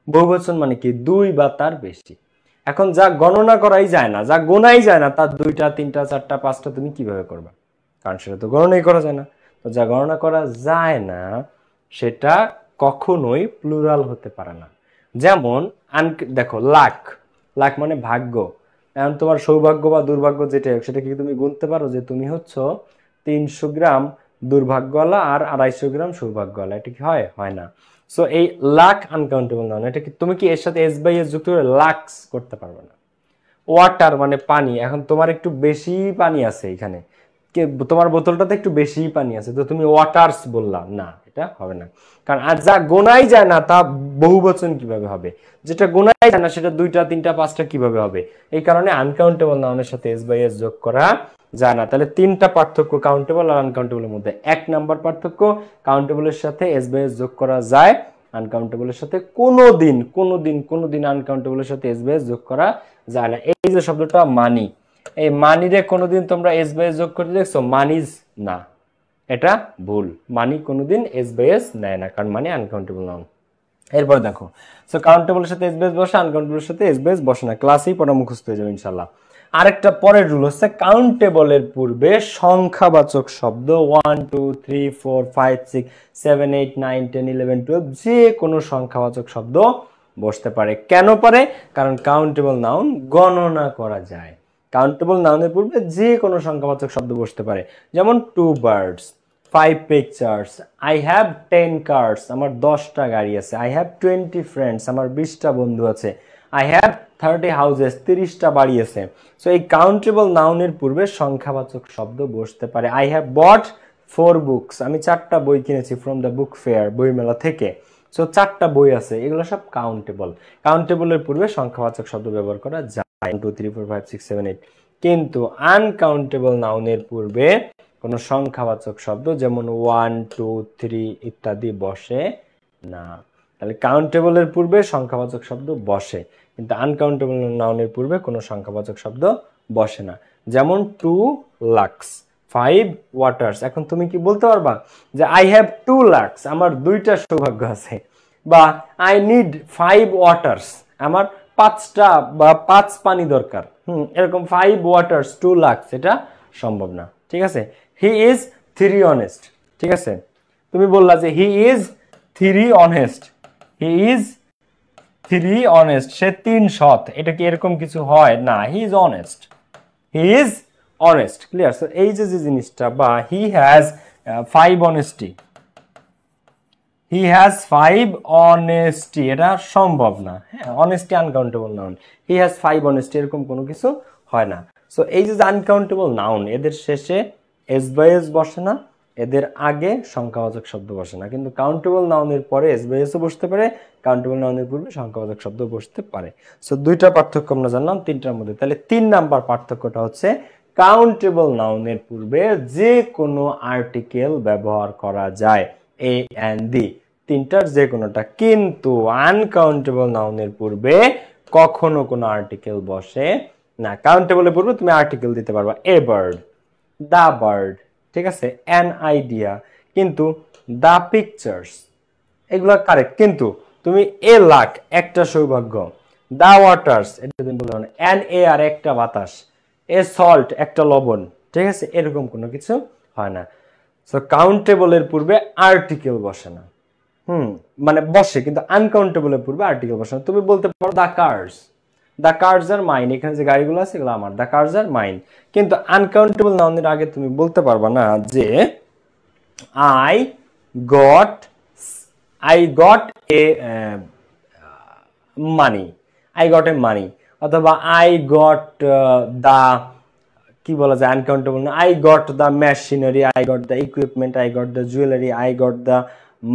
বহু বচন মানে কি? 2 বা তার বেশি। এখন যা গণনা করাই যায় না, যা গোনাই যায় না, তার 2টা, 3টা, 4টা, 5টা তুমি কিভাবে করবা? কারণ সেটা তো গণনাই করা যায় না। তো যা গণনা করা যায় না সেটা কখনোই প্লুরাল হতে পারে না। যেমন দেখো, লাখ, লাখ মানে ভাগ্য। এখন তোমার সৌভাগ্য বা দুর্ভাগ্য যেটা, সেটা কি তুমি গুনতে পারো যে তুমি হচ্ছ 300 গ্রাম দুর্ভাগ্যওয়ালা আর 250 গ্রাম সৌভাগ্যওয়ালা? এটা কি হয়? হয় না। সো এই লাখ আনকাউন্টেবল নাউন। এটা কি তুমি কি এর সাথে এস বাই এস যুক্ত করে লাক্স করতে পারবে না। ওয়াটার মানে পানি, এখন তোমার একটু বেশি পানি আছে এখানে, তোমার বোতলটাতে একটু বেশি পানি আছে, তো তুমি ওয়াটার্স বললা না, এটা হবে না। কারণ আর যা গোনাই যায় না তা বহু বচন কিভাবে হবে? যেটা গোনাই যায় না সেটা 2টা, 3টা, 5টা কিভাবে হবে? এই কারণে আনকাউন্টেবল নাউনের সাথে এস বাই এস যোগ করা যায় না। তাহলে 3টা পার্থক্য কাউন্টেবল আর আনকাউন্টেবলের মধ্যে। 1 নাম্বার পার্থক্য, কাউন্টেবলের সাথে এস বাই এস যোগ করা যায়, আনকাউন্টেবলের সাথে কোনোদিন আনকাউন্টেবলের সাথে এস বাই এস যোগ করা যায় না। এই যে শব্দটা মানি, এই মানিরে কোনোদিন তোমরা এস বাই এস যোগ করে দেখছো? মানিজ না, এটা ভুল। মানি কোনোদিন এস বাই এস নেয় না, কারণ মানি আনকাউন্টেবল নাউন। এরপর দেখো, সো কাউন্টেবলের সাথে এস বাই এস বসে, আনকাউন্টেবলের সাথে এস বাই এস বসে না। ক্লাসেই পড়া মুখস্থ হয়ে যাবে ইনশাআল্লাহ। আরেকটা পরের রুল হচ্ছে কাউন্টেবলের পূর্বে সংখ্যাবাচক শব্দ 1 2 3 4 5 6 7 8 9 10 11 12 যে কোনো সংখ্যাবাচক শব্দ বসতে পারে। কেন পারে? কারণ কাউন্টেবল নাউন গণনা করা যায়। কাউন্টেবল নাউনের পূর্বে যে কোনো সংখ্যাবাচক শব্দ বসতে পারে। যেমন 2 birds, 5 pictures, I have 10 cars, আমার 10টা গাড়ি আছে। I have 20 friends, আমার 20টা বন্ধু আছে। I have 30 houses, 30টা বাড়ি আছে। সো এই কাউন্টেবল নাউনের পূর্বে সংখ্যাবাচক শব্দ বসতে পারে। I have bought 4 books, আমি 4টা বই কিনেছি from the book fair, বইমেলা থেকে। সো 4টা বই আছে, এগুলো সব কাউন্টেবল। কাউন্টেবলের পূর্বে সংখ্যাবাচক শব্দ ব্যবহার করা যায় 1 2 3 4 5 6 7 8। কিন্তু আনকাউন্টেবল নাউনের পূর্বে কোনো সংখ্যাবাচক শব্দ যেমন 1 2 3 ইত্যাদি বসে না। তাহলে কাউন্টেবলের পূর্বে সংখ্যাবাচক শব্দ বসে, কিন্তু আনকাউন্টেবল নাউনের পূর্বে কোনো সংখ্যাবাচক শব্দ বসে না। যেমন 2 lakhs, 5 waters। এখন তুমি কি বলতে পারবা যে I have 2 lakhs, আমার 2টা সৌভাগ্য আছে, বা I need 5 waters, আমার 5টা বা 5 পানি দরকার। এরকম 5 waters 2 lakhs, এটা সম্ভব না। ঠিক আছে? He is 3 honest। ঠিক আছে? তুমি বললা যে he is 3 honest, he is 3 honest, সে 3 সৎ। এটা কি এরকম কিছু হয়? না, he is honest, he is honest। Clear? So এই যে জিনিসটা, বা he has 5 honesty, he has 5 honesty, এটা সম্ভব না। হ্যাঁ, honesty uncountable noun. he has 5 honesty, এরকম কোনো কিছু হয় না। সো এই যে আনকাউন্টেবল নাউন, এদের শেষে এস বাই এস বসে না, এদের আগে সংখ্যাবাচক শব্দ বসে না। কিন্তু কাউন্টেবল নাউনের পরে এস বাই এসও বসতে পারে, কাউন্টেবল নাউনের পূর্বে সংখ্যাবাচক শব্দ বসতে পারে। সো দুইটা পার্থক্য আমরা জানলাম 3টার মধ্যে। তাহলে 3 নাম্বার পার্থক্যটা হচ্ছে কাউন্টেবল নাউনের পূর্বে যে কোনো আর্টিকেল ব্যবহার করা যায়, এ এন্ড দি, 3টার যে কোনোটা। কিন্তু আনকাউন্টেবল নাউনের পূর্বে কখনো কোনো আর্টিকেল বসে না। কাউন্টেবলের পূর্বে তুমি আর্টিকেল দিতে পারবা, এ বার্ড, দা বার্ড, ঠিক আছে, অ্যান আইডিয়া, কিন্তু দা পিকচার্স, এগুলো কারেক্ট। কিন্তু তুমি এ লাখ, একটা সৌভাগ্য, দা ওয়াটার্স, এটা তুমি বলতে পারো না, অ্যান এয়ার, একটা বাতাস, এ সল্ট, একটা লবণ। ঠিক আছে? এরকম কোনো কিছু হয় না। সো কাউন্টেবলের পূর্বে আর্টিকেল বসে না। মানে বসে, কিন্তু আনকাউন্টেবলের পূর্বে আর্টিকেল বসে না। তুমি বলতে পারো দা কার্স, দ্য কার্স আর মাইন, এখানে যে গাড়িগুলো আছে এগুলো আমার, দ্য কার্স আর মাইন। কিন্তু আনকাউন্টেবল নাউনের আগে তুমি বলতে পারবা না যে I got a money, I got a money, অথবা আই গট দা, কি বলা যায় আনকাউন্টেবল না, I got the machinery, I got the equipment, I got the jewellery, I got the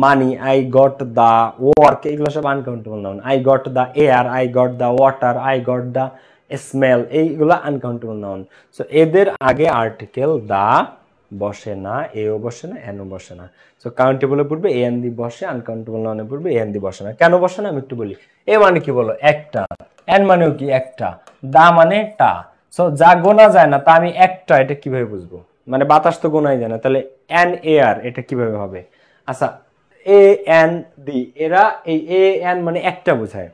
money, I got the work, এগুলো সব uncountable noun. I got the air, I got the water, I got the smell, এইগুলো uncountable noun. So এদের আগে article দা বসে না, এও বসে না, এনও বসে না। সো কাউন্টেবলের পূর্বে এ এন দি বসে, আনকাউন্টেবল নাউনের পূর্বে এ এন দি বসে না। কেন বসে না আমি একটু বলি। এ মানে কি বলো? একটা। এন মানেও কি? একটা। দা মানে টা। সো যা গোনা যায় না তা আমি একটা, এটা কিভাবে বুঝবো? মানে বাতাস তো গোনাই যায় না, তাহলে এন এয়ার, এটা কিভাবে হবে? আচ্ছা, এ এন দি, এরা এই এ এন মানে একটা বোঝায়।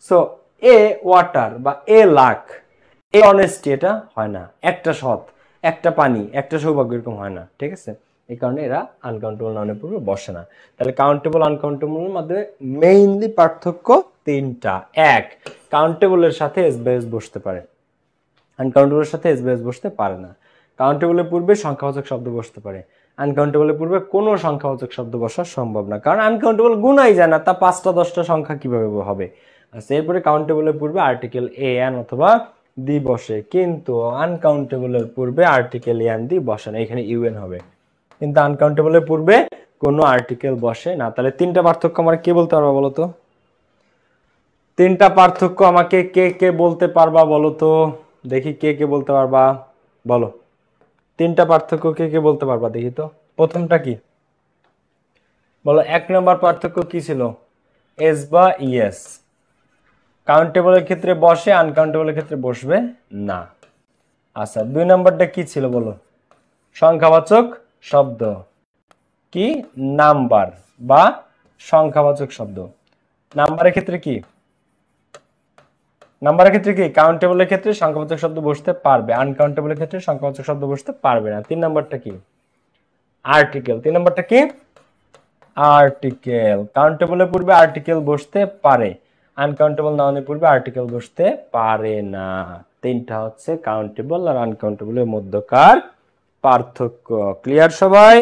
সো এ ওয়াটার বা এ লাখ, এ অনেস্টি, এটা হয় না। একটা সৎ, একটা পানি, একটা সৌভাগ্য, এরকম হয় না। ঠিক আছে? এই কারণে এরা আনকাউন্টেবল নাউনের পূর্বে বসে না। তাহলে কাউন্টেবল আনকাউন্টেবলের মধ্যে মেইনলি পার্থক্য 3টা। এক, কাউন্টেবলের সাথে এস বাই এস বসতে পারে, আনকাউন্টেবলের সাথে এস বাই এস বসতে পারে না। কাউন্টেবলের পূর্বে সংখ্যাবাচক শব্দ বসতে পারে, আনকাউন্টেবলের পূর্বে কোনো সংখ্যাবাচক শব্দ বসা সম্ভব না, কারণ আনকাউন্টেবল গুণাই যায় না, তা 5টা 10টা সংখ্যা কিভাবে হবে? আচ্ছা, এরপরে কাউন্টেবলের পূর্বে আর্টিকেল এ এন অথবা দি বসে, কিন্তু আনকাউন্টেবলের পূর্বে আর্টিকেল এ এন দি বসে না, এখানে ইউএন হবে। কিন্তু আনকাউন্টেবলের পূর্বে কোনো আর্টিকেল বসে না। তাহলে 3টা পার্থক্য আমার কে বলতে পারবা বলো তো? 3টা পার্থক্য আমাকে কে কে বলতে পারবা বলো তো? দেখি কে কে বলতে পারবা, বলো। 3টা পার্থক্য কে কে বলতে পারবা দেখি তো? প্রথমটা কি? বলো 1 নম্বর পার্থক্য কি ছিল? এস বা ইএস কাউন্টেবলের ক্ষেত্রে বসে, আনকাউন্টেবলের ক্ষেত্রে বসবে না। আচ্ছা 2 নম্বরটা কি ছিল বলো? সংখ্যাবাচক শব্দ কি? নাম্বার বা সংখ্যাবাচক শব্দ। নাম্বারের ক্ষেত্রে কি? নাম্বারের ক্ষেত্রে কি? কাউন্টেবলের ক্ষেত্রে সংখ্যাবাচক শব্দ বসতে পারবে, আনকাউন্টেবলের ক্ষেত্রে সংখ্যাবাচক শব্দ বসতে পারবে না। 3 নম্বরটা কি? আর্টিকেল। 3 নম্বরটা কি? আর্টিকেল। কাউন্টেবলের পূর্বে আর্টিকেল বসতে পারে, আনকাউন্টেবল নাউনের পূর্বে আর্টিকেল বসতে পারে না। তিনটা হচ্ছে কাউন্টেবল আর আনকাউন্টেবলের মধ্যকার পার্থক্য। ক্লিয়ার সবাই?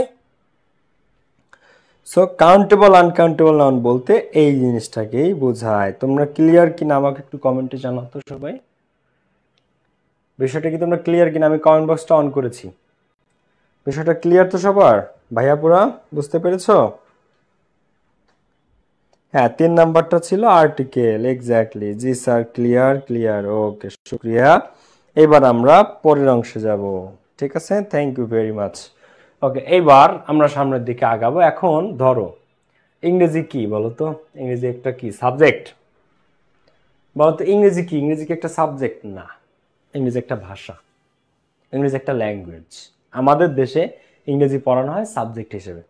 সো কাউন্টেবল আনকাউন্টেবল নাউন বলতে এই জিনিসটাকেই বোঝায়। তোমরা ক্লিয়ার কিনা আমাকে একটু কমেন্টে জানাও তো সবাই। বিষয়টা কি তোমরা ক্লিয়ার কিনা? আমি কমেন্ট বক্সটা অন করেছি। বিষয়টা ক্লিয়ার তো সবার? ভাইয়া পুরা বুঝতে পেরেছো? হ্যাঁ 3 নাম্বারটা ছিল আর্টিকেল। এক্স্যাক্টলি, জি স্যার, ক্লিয়ার ক্লিয়ার। ওকে, শুক্রিয়া। এবার আমরা পরের অংশে যাব। ঠিক আছে, থ্যাংক ইউ ভেরি মাচ। ওকে, এইবার আমরা সামনের দিকে আগাবো। এখন ধরো ইংরেজি কি বলো তো? ইংরেজি একটা কি সাবজেক্ট বলো তো? ইংরেজি কি? ইংরেজি কি একটা সাবজেক্ট? না, ইংরেজি একটা ভাষা, ইংরেজি একটা ল্যাঙ্গুয়েজ। আমাদের দেশে ইংরেজি পড়ানো হয় সাবজেক্ট হিসেবে,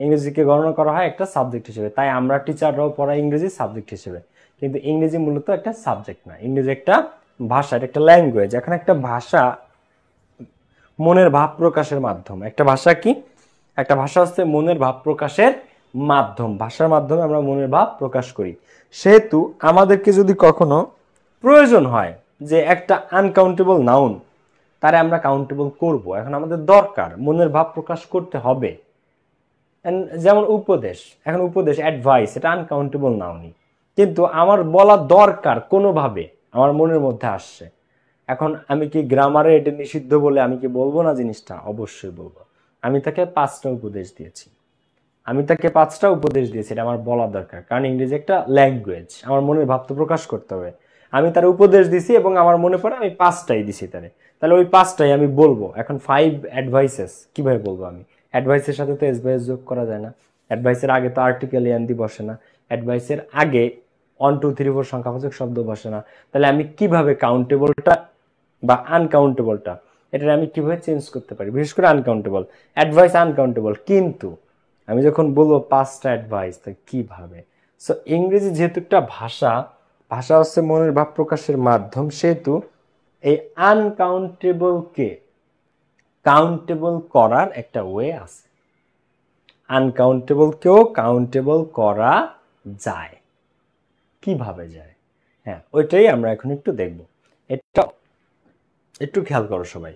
ইংরেজিকে গণনা করা হয় একটা সাবজেক্ট হিসেবে। তাই আমরা টিচাররাও পড়াই ইংরেজি সাবজেক্ট হিসেবে। কিন্তু ইংরেজি মূলত একটা সাবজেক্ট না, ইংরেজি একটা ভাষা, এটা একটা ল্যাঙ্গুয়েজ। এখন একটা ভাষা মনের ভাব প্রকাশের মাধ্যম। একটা ভাষা কি? একটা ভাষা হচ্ছে মনের ভাব প্রকাশের মাধ্যম। ভাষার মাধ্যমে আমরা মনের ভাব প্রকাশ করি। সেহেতু আমাদেরকে যদি কখনো প্রয়োজন হয় যে একটা আনকাউন্টেবল নাউন, তারে আমরা কাউন্টেবল করব, এখন আমাদের দরকার মনের ভাব প্রকাশ করতে হবে। যেমন উপদেশ, এখন উপদেশ অ্যাডভাইস, এটা আনকাউন্টেবল নাউনই, কিন্তু আমার বলা দরকার কোনোভাবে, আমার মনের মধ্যে আসছে। এখন আমি কি গ্রামারে এটা নিষিদ্ধ বলে আমি কি বলবো না জিনিসটা? অবশ্যই বলবো। আমি তাকে 5টা উপদেশ দিয়েছি, আমি তাকে 5টা উপদেশ দিয়েছি, এটা আমার বলা দরকার, কারণ ইংরেজি একটা ল্যাঙ্গুয়েজ, আমার মনের ভাব তো প্রকাশ করতে হবে। আমি তার উপদেশ দিছি এবং আমার মনে পড়ে আমি 5টাই দিছি তারে, তাহলে ওই 5টাই আমি বলবো। এখন 5 অ্যাডভাইসেস কিভাবে বলবো আমি? অ্যাডভাইসের সাথে তো এসবাইএস যোগ করা যায় না, অ্যাডভাইসের আগে তো আর্টিকেল এনদি বসে না, অ্যাডভাইসের আগে 1 2 3 4 সংখ্যাবাচক শব্দ বসে না। তাহলে আমি কিভাবে কাউন্টেবলটা বা আনকাউন্টেবলটা, এটা আমি কিভাবে চেঞ্জ করতে পারি? বিশেষ করে আনকাউন্টেবল, অ্যাডভাইস আনকাউন্টেবল, কিন্তু আমি যখন বলবো 5টা অ্যাডভাইস, তাই কিভাবে? সো ইংরেজি যেহেতু একটা ভাষা, ভাষা হচ্ছে মনের ভাব প্রকাশের মাধ্যম, সেহেতু এই আনকাউন্টেবলকে কাউন্টেবল করার একটা ওয়ে আছে। আনকাউন্টেবলকেও কাউন্টেবল করা যায়। কিভাবে যায়? হ্যাঁ, ওইটাই আমরা এখন একটু দেখব। এটা একটু খেয়াল করো সবাই।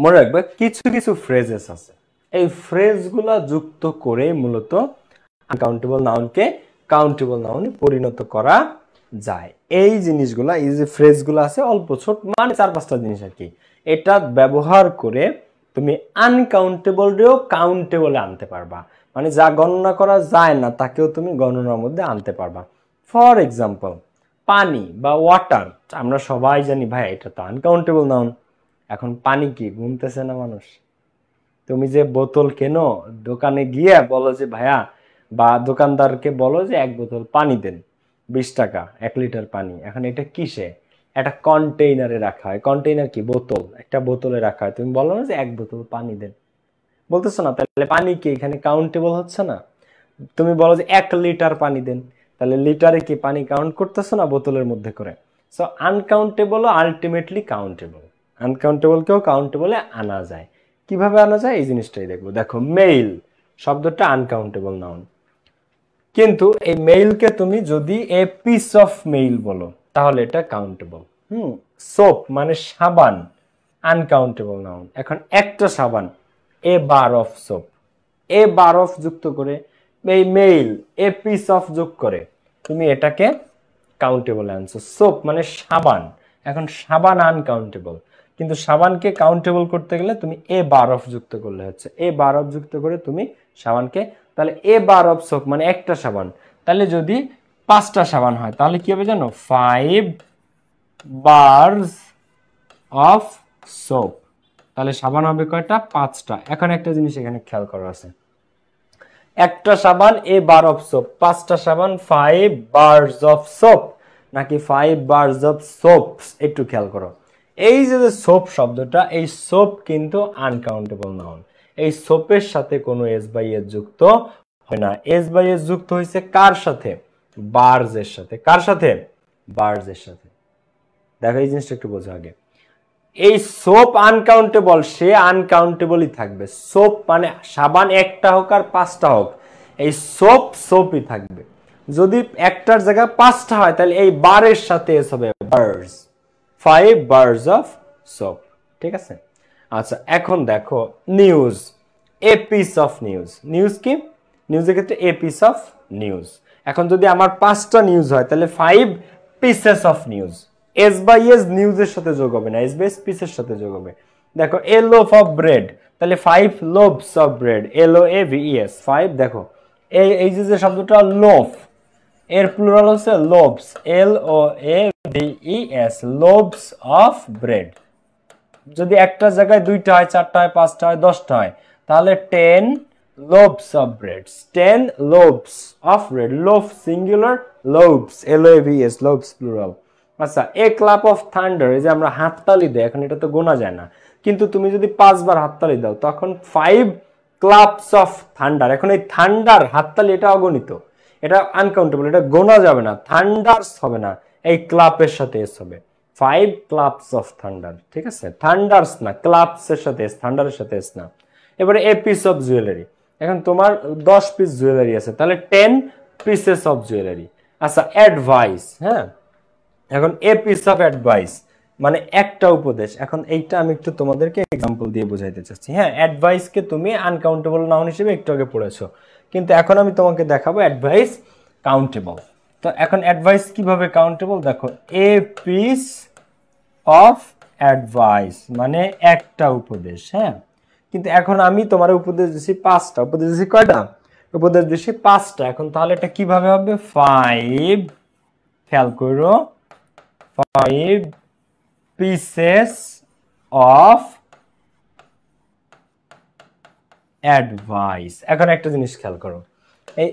মনে রাখবে কিছু কিছু ফ্রেজেস আছে, এই ফ্রেজগুলা যুক্ত করে মূলত আনকাউন্টেবল নাউনকে কাউন্টেবল নাউনে পরিণত করা যায়। এই জিনিসগুলা, এই যে ফ্রেজগুলো আছে অল্প ছোট, মানে 4-5টা জিনিস আর কি, এটা ব্যবহার করে তুমি আনকাউন্টেবলরেও কাউন্টেবলে আনতে পারবা। মানে যা গণনা করা যায় না তাকেও তুমি গণনার মধ্যে আনতে পারবা। ফর এক্সাম্পল, পানি বা ওয়াটার, আমরা সবাই জানি ভাই এটা তো আনকাউন্টেবল নাউন। এখন পানি কি গুনতেছে না মানুষ? তুমি যে বোতল কেনো, দোকানে গিয়ে বলো যে ভাইয়া, বা দোকানদারকে বলো যে 1 বোতল পানি দেন, 20 টাকা 1 লিটার পানি। এখন এটা কিসে? একটা কন্টেইনারে রাখা হয়। কন্টেইনার কি? বোতল, একটা বোতলে রাখা হয়। তুমি বলো না যে 1 বোতল পানি দেন, বলতেছো না? তাহলে পানি কি এখানে কাউন্টেবল হচ্ছে না? তুমি বলো যে 1 লিটার পানি দেন, তাহলে লিটারে কি পানি কাউন্ট করতেছো না বোতলের মধ্যে করে? সো আনকাউন্টেবল আলটিমেটলি কাউন্টেবল, আনকাউন্টেবলকেও কাউন্টেবলে আনা যায়। কিভাবে আনা যায় এই জিনিসটাই দেখবো। দেখো, মেইল শব্দটা আনকাউন্টেবল নাউন, কিন্তু এই মেইলকে তুমি যদি এ পিস অফ মেইল বলো তাহলে এটা কাউন্টেবল। সোপ মানে সাবান, আনকাউন্টেবল নাউন। এখন একটা সাবান, a bar of soap, a bar of যুক্ত করে এই মেইল এ পিস অফ যোগ করে তুমি এটাকে কাউন্টেবল আনছো। সোপ মানে সাবান, এখন সাবান আনকাউন্টেবল, কিন্তু সাবানকে কাউন্টেবল করতে গেলে তুমি এ বার অফ যুক্ত করলে হচ্ছে, এ বার অফ যুক্ত করে তুমি সাবানকে, তাহলে এ বার অফ সোপ মানে একটা সাবান। তাহলে যদি 5টা সাবান হয় তাহলে কি হবে জানো? 5 বারস অফ সোপ। তাহলে সাবান হবে কয়টা? 5টা। এখন একটা জিনিস এখানে খেয়াল করা আছে, একটা সাবান এ বার অফ সোপ, 5টা সাবান 5 বার্স অফ সোপ নাকি 5 বার্স অফ সোপস, একটু খেয়াল করো। এই যে সোপ শব্দটা, এই সোপ কিন্তু আনকাউন্টেবল নাউন। এই সোপের সাথে কোনো এস বাই এস যুক্ত হয় না। এস বাই এস যুক্ত হয়েছে কার সাথে? বার্জ এর সাথে। কার সাথে? বার্জ এর সাথে। দেখো এই জিনিসটা একটু বোঝো আগে। এই সোপ আনকাউন্টেবল, সে আনকাউন্টেবলই থাকবে। সোপ মানে সাবান একটা হোক আর 5টা হোক, এই সোপ সোপই থাকবে। যদি একটার জায়গায় 5টা হয় তাহলে এই বারের সাথে এস হবে বার্স, 5 বার্স অফ সোপ। ঠিক আছে? আচ্ছা এখন দেখো news, A piece of news. News কি? নিউজের ক্ষেত্রে এ পিস অফ নিউজ। এখন যদি আমার 5টা নিউজ হয় তাহলে 5 pieces of news. S by S নিউজের সাথে যোগ হবে না, এস বাই এস পিসের সাথে যোগ হবে। দেখো এ লোফ অফ ব্রেড, তাহলে 5 loaves of bread, L O A V E S 5। দেখো এই যে শব্দটা লোফ, এর প্লুরাল হচ্ছে loaves, L O A V E S, loaves of bread. যদি একটা জায়গায় 2টা হয়, 4টা হয়, 5টা হয়, 10টা হয়, তাহলে 10 loaves of bread, 10 loaves of bread, loaf singular, loaves L O V S, loaves plural। আচ্ছা এ ক্লাপ অফ থান্ডার, এই যে আমরা হাততালি দেই, এখন এটা তো গোনা যায় না, কিন্তু তুমি যদি 5 বার হাততালি দাও তখন 5 ক্লাপস অফ থান্ডার। এখন এই থান্ডার হাততালি এটা অগণিত, এটা আনকাউন্টেবল, এটা গোনা যাবে না, থান্ডারস হবে না, এই ক্লাপের সাথে এস হবে, 5 ক্লাপস অফ থান্ডার। ঠিক আছে? থান্ডারস না, ক্লাপস এর সাথে এস, থান্ডারের সাথে এস না। এবারে এ পিস অফ জুয়েলারি, এখন তোমার 10 পিস জুয়েলারি আছে, তাহলে 10 পিসেস অফ জুয়েলারি। আচ্ছা অ্যাডভাইস, হ্যাঁ, এখন এ পিস অফ অ্যাডভাইস মানে একটা উপদেশ। এখন এইটা আমি একটু তোমাদেরকে এক্সাম্পল দিয়ে বোঝাইতে চাচ্ছি। হ্যাঁ, অ্যাডভাইসকে তুমি আনকাউন্টেবল নাউন হিসেবে একটু আগে পড়েছো, কিন্তু এখন আমি তোমাকে দেখাবো অ্যাডভাইস কাউন্টেবল। তো এখন অ্যাডভাইস কিভাবে কাউন্টেবল, দেখো এ পিস অফ অ্যাডভাইস মানে একটা উপদেশ। হ্যাঁ, কিন্তু এখন আমি তোমার উপদেশ দিচ্ছি 5টা, উপদেশ দিচ্ছি কয়টা? উপদেশ দিচ্ছি 5টা। এখন তাহলে এটা কিভাবে হবে? 5, খেয়াল করো, 5 পিসেস অফ অ্যাডভাইস। এখন একটা জিনিস খেয়াল করো, এই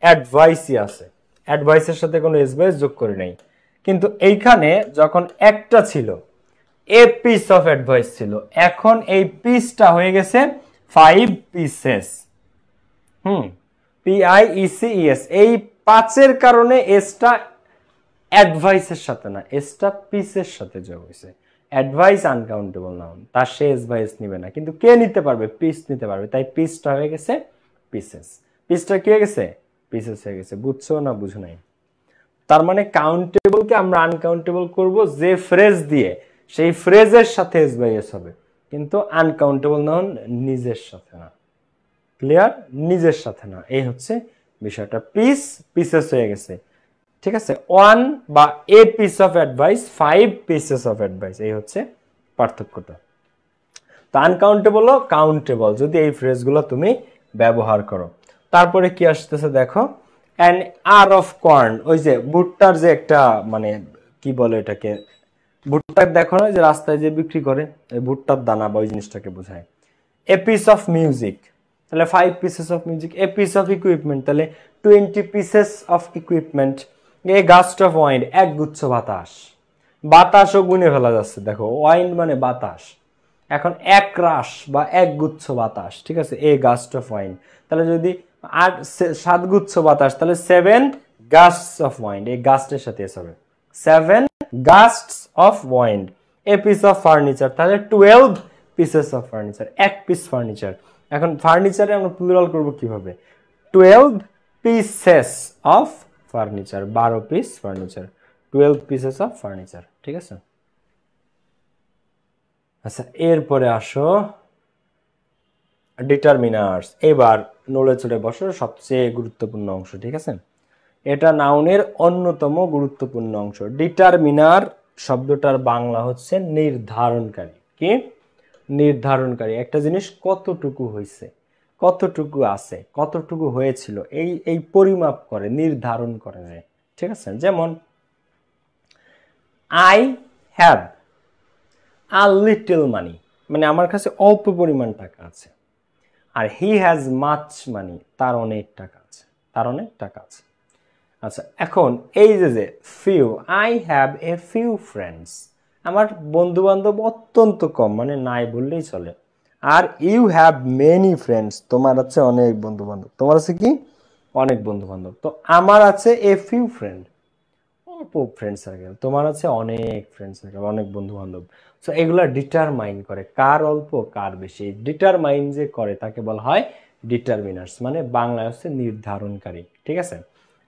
অ্যাডভাইসই আছে, অ্যাডভাইসের সাথে কোনো এস বাই এস যোগ করে নাই, কিন্তু এইখানে যখন একটা ছিল এ পিস অফ অ্যাডভাইস ছিল, এখন এই পিসটা হয়ে গেছে 5 পিসেস। PIECES, এই 5-এর কারণে এসটা অ্যাডভাইসের সাথে না, এসটা পিসের সাথে যোগ হয়েছে। অ্যাডভাইস আনকাউন্টেবল নাউন, তার সে এস বাই এস নিবে না, কিন্তু কে নিতে পারবে? পিস নিতে পারবে, তাই পিসটা হয়ে গেছে পিসেস। পিসটা কি হয়ে গেছে? পিসেস হয়ে গেছে। বুঝছো না বুঝো নাই? তার মানে কাউন্টেবলকে আমরা আনকাউন্টেবল করব যে ফ্রেজ দিয়ে, সেই ফ্রেজের সাথে এস বাই এস হবে, কিন্তু আনকাউন্টেবল নাউন নিজের সাথে না। ক্লিয়ার? নিজের সাথে না, এই হচ্ছে বিষয়টা। পিস পিসেস হয়ে গেছে। ঠিক আছে? 1 বা এ piece of advice, 5 pieces of advice, এই হচ্ছে পার্থক্যটা। তো আনকাউন্টেবল ও কাউন্টেবল যদি এই ফ্রেজগুলো তুমি ব্যবহার করো। তারপরে কি আসতেছে দেখো, অ্যান আর অফ কর্ন, ওই যে ভুট্টার যে একটা মানে কি বলে এটাকে, ভুট্টার দেখো না যে রাস্তায় যে বিক্রি করে, এই ভুট্টার দানা বা ওই জিনিসটাকে বোঝায়। এ পিস অফ মিউজিক, তাহলে 5 pieces of music. A piece of equipment, তাহলে 20 pieces of equipment. A gust of wine, এক গুচ্ছ বাতাস, বাতাসও গুনে ফেলা যাচ্ছে, দেখো ওয়াইন মানে বাতাস। এখন এক রাশ বা এক গুচ্ছ বাতাস, ঠিক আছে, এ গাস্ট অফ ওয়াইন। তাহলে যদি 7 গুচ্ছ বাতাস, তাহলে 7 গাস্টস অফ ওয়াইন, এই গাস্টের সাথে এসে হবে 7 glasses of wine. A piece of furniture, তাহলে 12 পিসেস অফ ফার্নিচার, এক পিস ফার্নিচার। এখন ফার্নিচারে আমরা প্লুরাল করব কিভাবে? 12 pieces of furniture, 12 piece furniture, 12 pieces of furniture. ঠিক আছে? আচ্ছা এরপরে আসো ডিটারমিনার্স। এবার নড়ে চড়ে বসো, সবচেয়ে গুরুত্বপূর্ণ অংশ। ঠিক আছে? এটা নাউনের অন্যতম গুরুত্বপূর্ণ অংশ। ডিটারমিনার শব্দটার বাংলা হচ্ছে নির্ধারণকারী। কি? নির্ধারণকারী। একটা জিনিস কতটুকু হয়েছে, কতটুকু আছে, কতটুকু হয়েছিল, এই পরিমাপ করে, নির্ধারণ করে যায়। ঠিক আছে? যেমন আই হ্যাভ আ লিটল মানি, মানে আমার কাছে অল্প পরিমাণ টাকা আছে। আর হি হ্যাজ মাচ মানি, তার অনেক টাকা আছে, তার অনেক টাকা আছে। আচ্ছা, এখন এই যে few, I have a few friends, আমার বন্ধু বান্ধব অত্যন্ত কম, মানে নাই বললেই চলে। আর ইউ হ্যাভ মেনি ফ্রেন্ডস, তোমার আছে অনেক বন্ধু বান্ধব, তোমার আছে কি অনেক বন্ধু বান্ধব। তো আমার আছে এ ফিউ ফ্রেন্ড, অল্প ফ্রেন্ড সার্কেল, তোমার আছে অনেক ফ্রেন্ড সার্কেল, অনেক বন্ধু বান্ধব। সো এগুলা ডিটারমাইন করে কার অল্প কার বেশি, ডিটারমাইন যে করে তাকে বলা হয় ডিটারমিনার্স, মানে বাংলায় হচ্ছে নির্ধারণকারী। ঠিক আছে,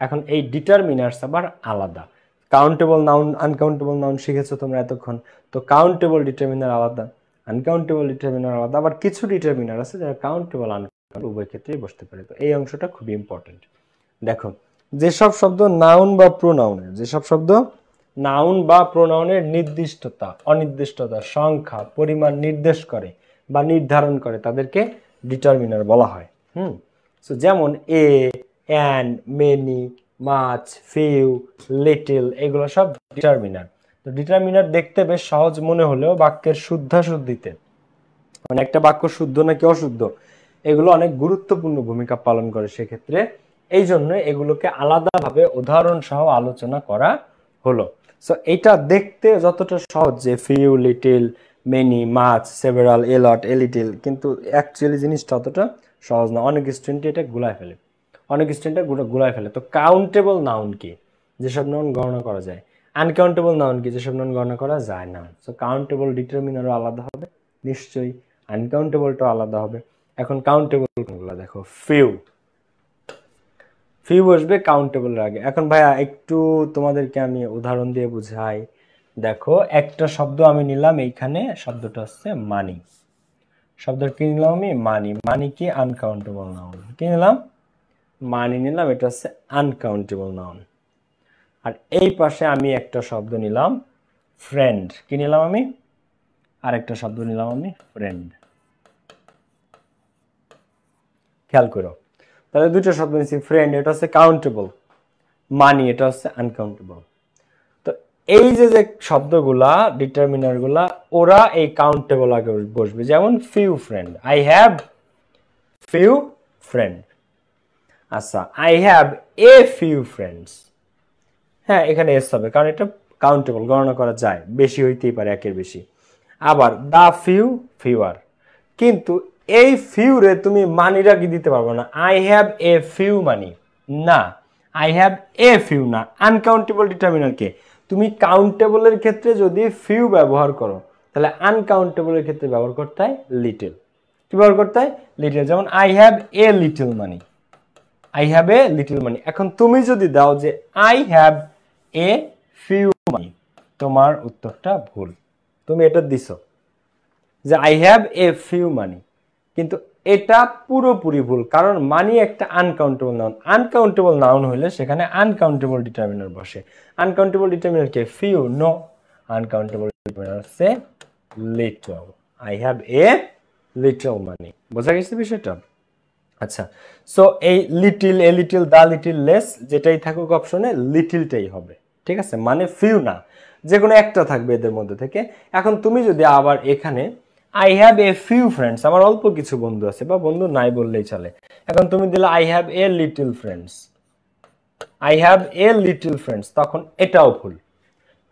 এখন এই ডিটারমিনার্স আবার আলাদা। কাউন্টেবল নাউন, আনকাউন্টেবল নাউন শিখেছো তোমরা এতক্ষণ, তো কাউন্টেবল ডিটারমিনার আলাদা, আনকাউন্টেবল ডিটারমিনার আলাদা। আবার কিছু ডিটারমিনার আছে যারা কাউন্টেবল আনকাউন্টেবল উভয় ক্ষেত্রেই বসতে পারে। তো এই অংশটা খুবই ইম্পর্টেন্ট। দেখো, যেসব শব্দ নাউন বা প্রোনাউনের, যেসব শব্দ নাউন বা প্রোনাউনের নির্দিষ্টতা, অনির্দিষ্টতা, সংখ্যা, পরিমাণ নির্দেশ করে বা নির্ধারণ করে তাদেরকে ডিটারমিনার বলা হয়। সো যেমন a, an, many, much, few, little, এগুলো সব ডিটারমিনার। তো ডিটারমিনার দেখতে বেশ সহজ মনে হলেও বাক্যের শুদ্ধাশুদ্ধিতে, মানে একটা বাক্য শুদ্ধ নাকি অশুদ্ধ, এগুলো অনেক গুরুত্বপূর্ণ ভূমিকা পালন করে সেক্ষেত্রে। এই জন্য এগুলোকে আলাদাভাবে উদাহরণ সহ আলোচনা করা হলো। সো এটা দেখতে যতটা সহজ যে few, little, many, much, several, A lot, a little, কিন্তু অ্যাকচুয়ালি জিনিসটা অতটা সহজ না। অনেক স্টুডেন্ট এটা গুলায় ফেলে, অনেক স্টুডেন্ট গুলায় ফেলে। তো কাউন্টেবল নাউন কি, যেসব নাউন গণনা করা যায়। আনকাউন্টেবল নাউন কি, যেসব নাউন গণনা করা যায় না। সো কাউন্টেবল ডিটারমিনারও আলাদা হবে নিশ্চয়ই, আনকাউন্টেবলটাও আলাদা হবে। এখন কাউন্টেবল কোনগুলো দেখো, ফিউ, ফিউ বসবে কাউন্টেবলের আগে। এখন ভাইয়া একটু তোমাদেরকে আমি উদাহরণ দিয়ে বুঝাই। দেখো, একটা শব্দ আমি নিলাম, এইখানে শব্দটা হচ্ছে মানি, শব্দটা কি নিলাম আমি, মানি। মানি কি আনকাউন্টেবল নাউন, কি নিলাম, মানি নিলাম, এটা হচ্ছে আনকাউন্টেবল নাউন। আর এই পাশে আমি একটা শব্দ নিলাম ফ্রেন্ড, কি নিলাম আমি, আরেকটা শব্দ নিলাম আমি ফ্রেন্ড। খেয়াল করো, তাহলে দুটো শব্দ নিচ্ছি, ফ্রেন্ড এটা হচ্ছে কাউন্টেবল, মানি এটা হচ্ছে আনকাউন্টেবল। তো এই যে শব্দগুলা, ডিটারমিনার গুলা, ওরা এই কাউন্টেবল আগে বসবে। যেমন few friend, I have few friend. আচ্ছা, I have a few friends, হ্যাঁ এখানে এস হবে কারণ এটা কাউন্টেবল, গণনা করা যায়, বেশি হইতেই পারে একের বেশি। আবার দা ফিউ, ফিউয়ার, কিন্তু এই ফিউ রে তুমি মানিরা কি দিতে পারবো না, আই হ্যাভ এ ফিউ মানি, না, আই হ্যাভ এ ফিউ না। আনকাউন্টেবল ডিটারমিনার কে, তুমি কাউন্টেবলের ক্ষেত্রে যদি ফিউ ব্যবহার করো, তাহলে আনকাউন্টেবলের ক্ষেত্রে ব্যবহার করতে হয় লিটল। কি ব্যবহার করতে হয়, লিটল। যেমন I have a little money, I have a little money. এখন তুমি যদি দাও যে I have a few money, তোমার উত্তরটা ভুল। তুমি এটা দিছো যে I have a few money, কিন্তু এটা পুরোপুরি ভুল, কারণ মানি একটা আনকাউন্টেবল নাউন। আনকাউন্টেবল নাউন হলে সেখানে আনকাউন্টেবল ডিটারমিনার বসে। আনকাউন্টেবল ডিটারমিনার কে, ফিউ, নো, আনকাউন্টেবল ডিটারমিনার হচ্ছে little. I have a little money. বোঝা গেছে বিষয়টা? আচ্ছা, সো এই little, a little, the little, less, যেটাই থাকুক অপশনে লিটিলটাই হবে। ঠিক আছে, মানে ফিউ না, যে কোনো একটা থাকবে এদের মধ্যে থেকে। এখন তুমি যদি আবার এখানে I have a few friends, আমার অল্প কিছু বন্ধু আছে বা বন্ধু নাই বললেই চলে। এখন তুমি দিলে I have a little friends, I have a little friends, তখন এটাও ভুল,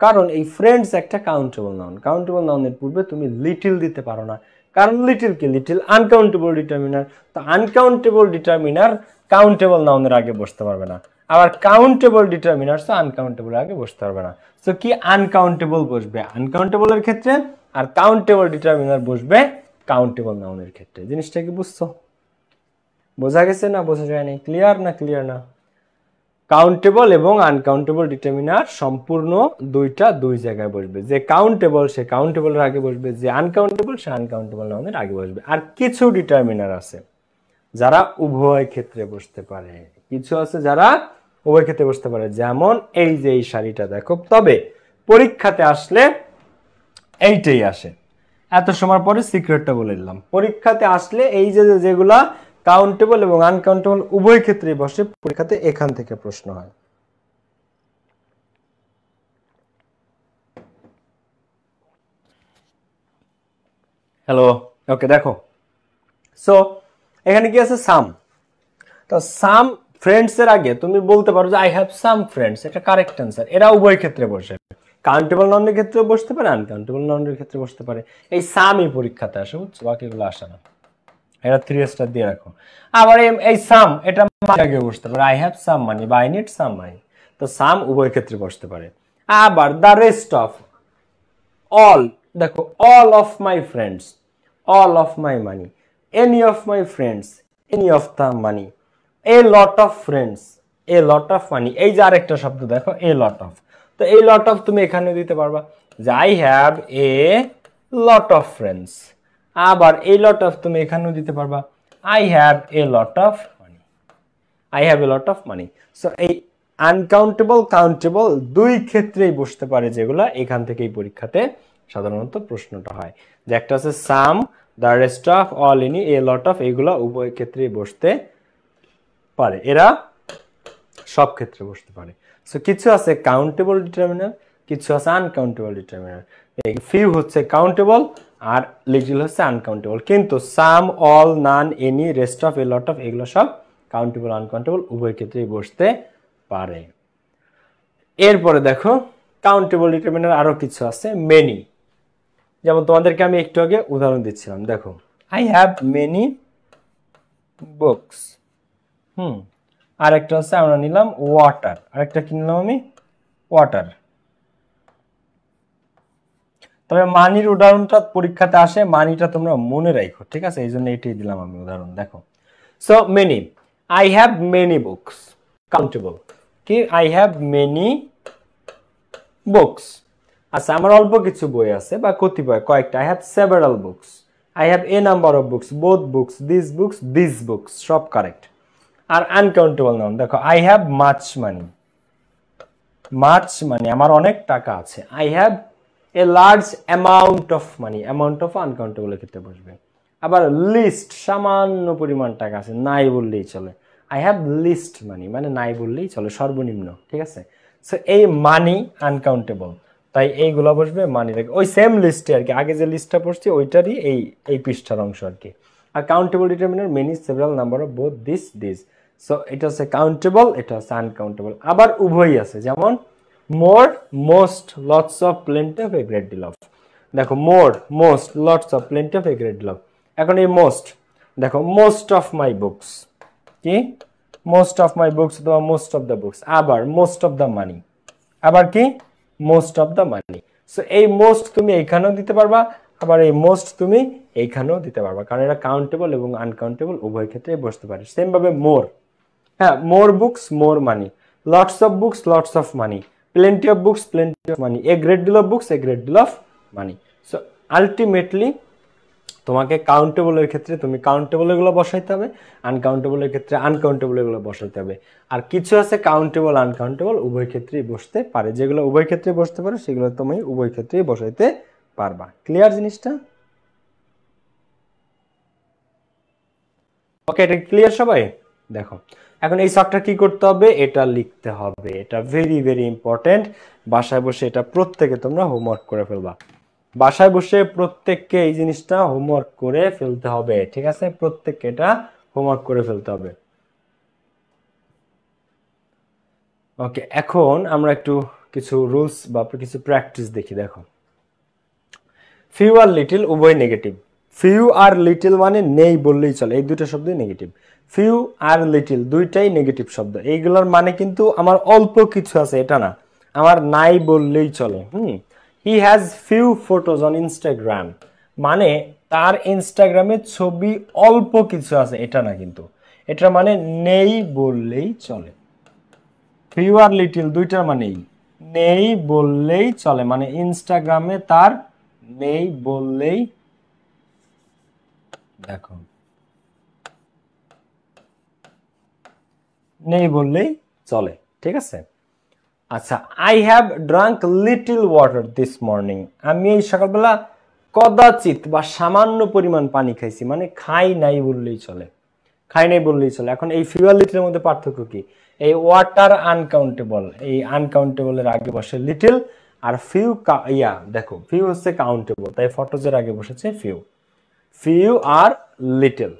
কারণ এই ফ্রেন্ডস একটা কাউন্টেবল নাউন। কাউন্টেবল নাউনের পূর্বে তুমি লিটিল দিতে পারো না, কারণ লিটিল কি, লিটিল আনকাউন্টেবল ডিটারমিনার। তো আনকাউন্টেবল ডিটারমিনার কাউন্টেবল নাউনের আগে বসতে পারবে না, আবার কাউন্টেবল ডিটারমিনার তো আনকাউন্টেবল আগে বসতে পারবে না। তো কি, আনকাউন্টেবল বসবে আনকাউন্টেবলের ক্ষেত্রে, আর কাউন্টেবল ডিটারমিনার বসবে কাউন্টেবল নাউনের ক্ষেত্রে। জিনিসটা কি বুঝছো? বোঝা গেছে না বোঝা যায় নাই? ক্লিয়ার না ক্লিয়ার না? কাউন্টেবল এবং আনকাউন্টেবল ডিটারমিনার সম্পূর্ণ দুইটা দুই জায়গায় বসবে। যে কাউন্টেবল সে কাউন্টেবলের আগে বসবে, যে আনকাউন্টেবল সে আনকাউন্টেবল নাউনের আগে বসবে। আর কিছু ডিটারমিনার আছে যারা উভয় ক্ষেত্রে বসতে পারে, কিছু আছে যারা উভয় ক্ষেত্রে বসতে পারে। যেমন এই যে এই শাড়িটা দেখো, তবে পরীক্ষাতে আসলে এইটাই আসে। এত সময় পরে সিক্রেটটা বলে দিলাম, পরীক্ষাতে আসলে এই যে যেগুলা কাউন্টেবল এবং আনকাউন্টেবল উভয় ক্ষেত্রে বসে, পরীক্ষাতে এখান থেকে প্রশ্ন হয়। হ্যালো, ওকে, দেখো, সো এখানে কি আছে সাম, তো সাম ফ্রেন্ডস এর আগে তুমি বলতে পারো যে আই হ্যাভ সাম ফ্রেন্ডস, এটা কারেক্ট অ্যান্সার। এরা উভয় ক্ষেত্রে বসে, কাউন্টেবল নাউনের ক্ষেত্রে বসতে পারে, আনকাউন্টেবল নাউনের ক্ষেত্রে বসতে পারে। এই সামই পরীক্ষাতে আসে, বুঝছো, বাকিগুলো আসে না। এটা 3 স্টার দিয়ে রাখো। আবার এই সাম এটা মানি আগে বসতে পারে, আই হ্যাভ সাম মানি বা আই নিড সাম মানি, তো সাম উভয় ক্ষেত্রে বসতে পারে। আবার দ্য রেস্ট অফ, অল, দেখো all of my friends, all of my money, any of my friends, any of the money, A lot of friends, A lot of money. এই যে আরেকটা শব্দ দেখো এ লট অফ, তো এই লট অফ তুমি এখানে দিতে পারবা যে I have A lot of friends. আবার এই লট অফ তুমি এখানেও দিতে পারবা I have A lot of money, I have A lot of money. So এই আনকাউন্টেবল কাউন্টেবল দুই ক্ষেত্রেই বসতে পারে, যেগুলো এখান থেকেই পরীক্ষাতে সাধারণত প্রশ্নটা হয়। যে একটা আছে some, the rest of, all, any, a lot of, এইগুলা উভয় ক্ষেত্রেই বসতে পারে, এরা সব ক্ষেত্রে বসতে পারে। সো কিছু আছে কাউন্টেবল ডিটারমিনার, কিছু আছে আনকাউন্টেবল ডিটারমিনার। এই ফিউ হচ্ছে কাউন্টেবল আর লিটল হচ্ছে আনকাউন্টেবল, কিন্তু some, all, none, any, rest of, a lot of, এগুলো সব কাউন্টেবল আনকাউন্টেবল উভয় ক্ষেত্রেই বসতে পারে। এরপরে দেখো কাউন্টেবল ডিটারমিনার আরো কিছু আছে, মেনি। যেমন তোমাদেরকে আমি একটু আগে উদাহরণ দিচ্ছিলাম, দেখো আই হ্যাভ মেনি বুকস। আরেকটা হচ্ছে আমরা নিলাম ওয়াটার, আরেকটা কি নিলাম আমি, ওয়াটার। তবে মানির উদাহরণটা পরীক্ষাতে আসে, মানিটা তোমরা মনে রাখো, ঠিক আছে, এই জন্য এটাই দিলাম আমি উদাহরণ। দেখো so many, I have many books, countable কি, আই হ্যাভ মেনি বুকস। আচ্ছা আমার অল্প কিছু বই আছে বা কতিপয় কয়েকটা, I have several books, I have A number of books, both books, this books, this books, সব কারেক্ট। আর আনকাউন্টেবল নাউন দেখো I have much money, much money আমার অনেক টাকা আছে, I have a large amount of money, amount of uncountable ক্ষেত্রে বসবে। আবার list, সামান্য পরিমাণ টাকা আছে, নাই বললেই চলে, আই হ্যাভ লিস্ট মানি, মানে নাই বললেই চলে, সর্বনিম্ন, ঠিক আছে। সো এই মানি আনকাউন্টেবল, তাই এইগুলো বসবে মানি থেকে, ওই সেম লিস্টে আর কি, আগে যে লিস্টটা পড়ছি ওইটারই এই পৃষ্ঠার অংশ আর কি। আর countable determiner many, several, number of, both, this, this. So এটা হচ্ছে কাউন্টেবল, এটা হচ্ছে আনকাউন্টেবল। আবার উভয়ই আছে, যেমন more, most, lots of, plenty of, a great deal of. দেখো more, most, lots of, plenty of, a great deal of. এখন এই মোস্ট দেখো মোস্ট অফ মাই বুকস, কি মোস্ট অফ মাই বুকস অথবা মোস্ট অফ দ্য বুকস। আবার most of the money, আবার কি most of the money. So এই most তুমি এইখানেও দিতে পারবা, আবার এই মোস্ট তুমি এইখানেও দিতে পারবা, কারণ এটা কাউন্টেবল এবং আনকাউন্টেবল উভয় ক্ষেত্রে বসতে পারে। সেম ভাবে মোর, হ্যাঁ more books, more money, lots of books, lots of money, plenty of books, plenty of money, a great deal of books, a great deal of money. So ultimately তোমাকে কাউন্টেবলের ক্ষেত্রে তুমি কাউন্টেবল এগুলো বসাইতে হবে, আনকাউন্টেবলের ক্ষেত্রে আনকাউন্টেবল এগুলো বসাইতে হবে। আর কিছু আছে কাউন্টেবল আনকাউন্টেবল উভয় ক্ষেত্রেই বসতে পারে, যেগুলো উভয় ক্ষেত্রে বসতে পারে সেগুলো তুমি উভয় ক্ষেত্রেই বসাইতে পারবা। ক্লিয়ার জিনিসটা? ওকে, এটা ক্লিয়ার সবাই? দেখো এখন এই শখটা কি করতে হবে, এটা লিখতে হবে, এটা ভেরি ভেরি ইম্পর্টেন্ট। বাসায় বসে এটা প্রত্যেকে তোমরা হোমওয়ার্ক করে ফেলবা, বাসায় বসে প্রত্যেককে এই জিনিসটা হোমওয়ার্ক করে ফেলতে হবে, ঠিক আছে, প্রত্যেককে এটা হোমওয়ার্ক করে ফেলতে হবে। ওকে, এখন আমরা একটু কিছু রুলস বা কিছু প্র্যাকটিস দেখি। দেখো ফিউ আর লিটিল উভয় নেগেটিভ, ফিউ আর লিটিল মানে নেই বললেই চলে, এই দুটো শব্দই নেগেটিভ। ফিউ আর লিটিল দুইটাই নেগেটিভ শব্দ, এইগুলোর মানে কিন্তু আমার অল্প কিছু আছে এটা না, আমার নাই বললেই চলে। He has few photos on Instagram, মানে তার ইনস্টাগ্রামে ছবি অল্প কিছু আছে এটা না, কিন্তু এটা মানে নেই বললেই চলে। ফিউ আর লিটিল দুইটার মানেই নেই বললেই চলে, মানে ইনস্টাগ্রামে তার নেই বললেই, দেখো নেই বললেই চলে, ঠিক আছে। আচ্ছা, I have drunk little water this morning, আমি এই সকালবেলা কদাচিৎ বা সামান্য পরিমাণ পানি খাইছি, মানে খাই নাই বললেই চলে, খাই নাই বললেই চলে। এখন এই ফিউ আর লিটলের মধ্যে পার্থক্য কি, এই ওয়াটার আনকাউন্টেবল, এই আনকাউন্টেবলের আগে বসে লিটল, আর ফিউ দেখো ফিউ হচ্ছে কাউন্টেবল, তাই ফটোজের আগে বসেছে ফিউ, ফিউ আর লিটল।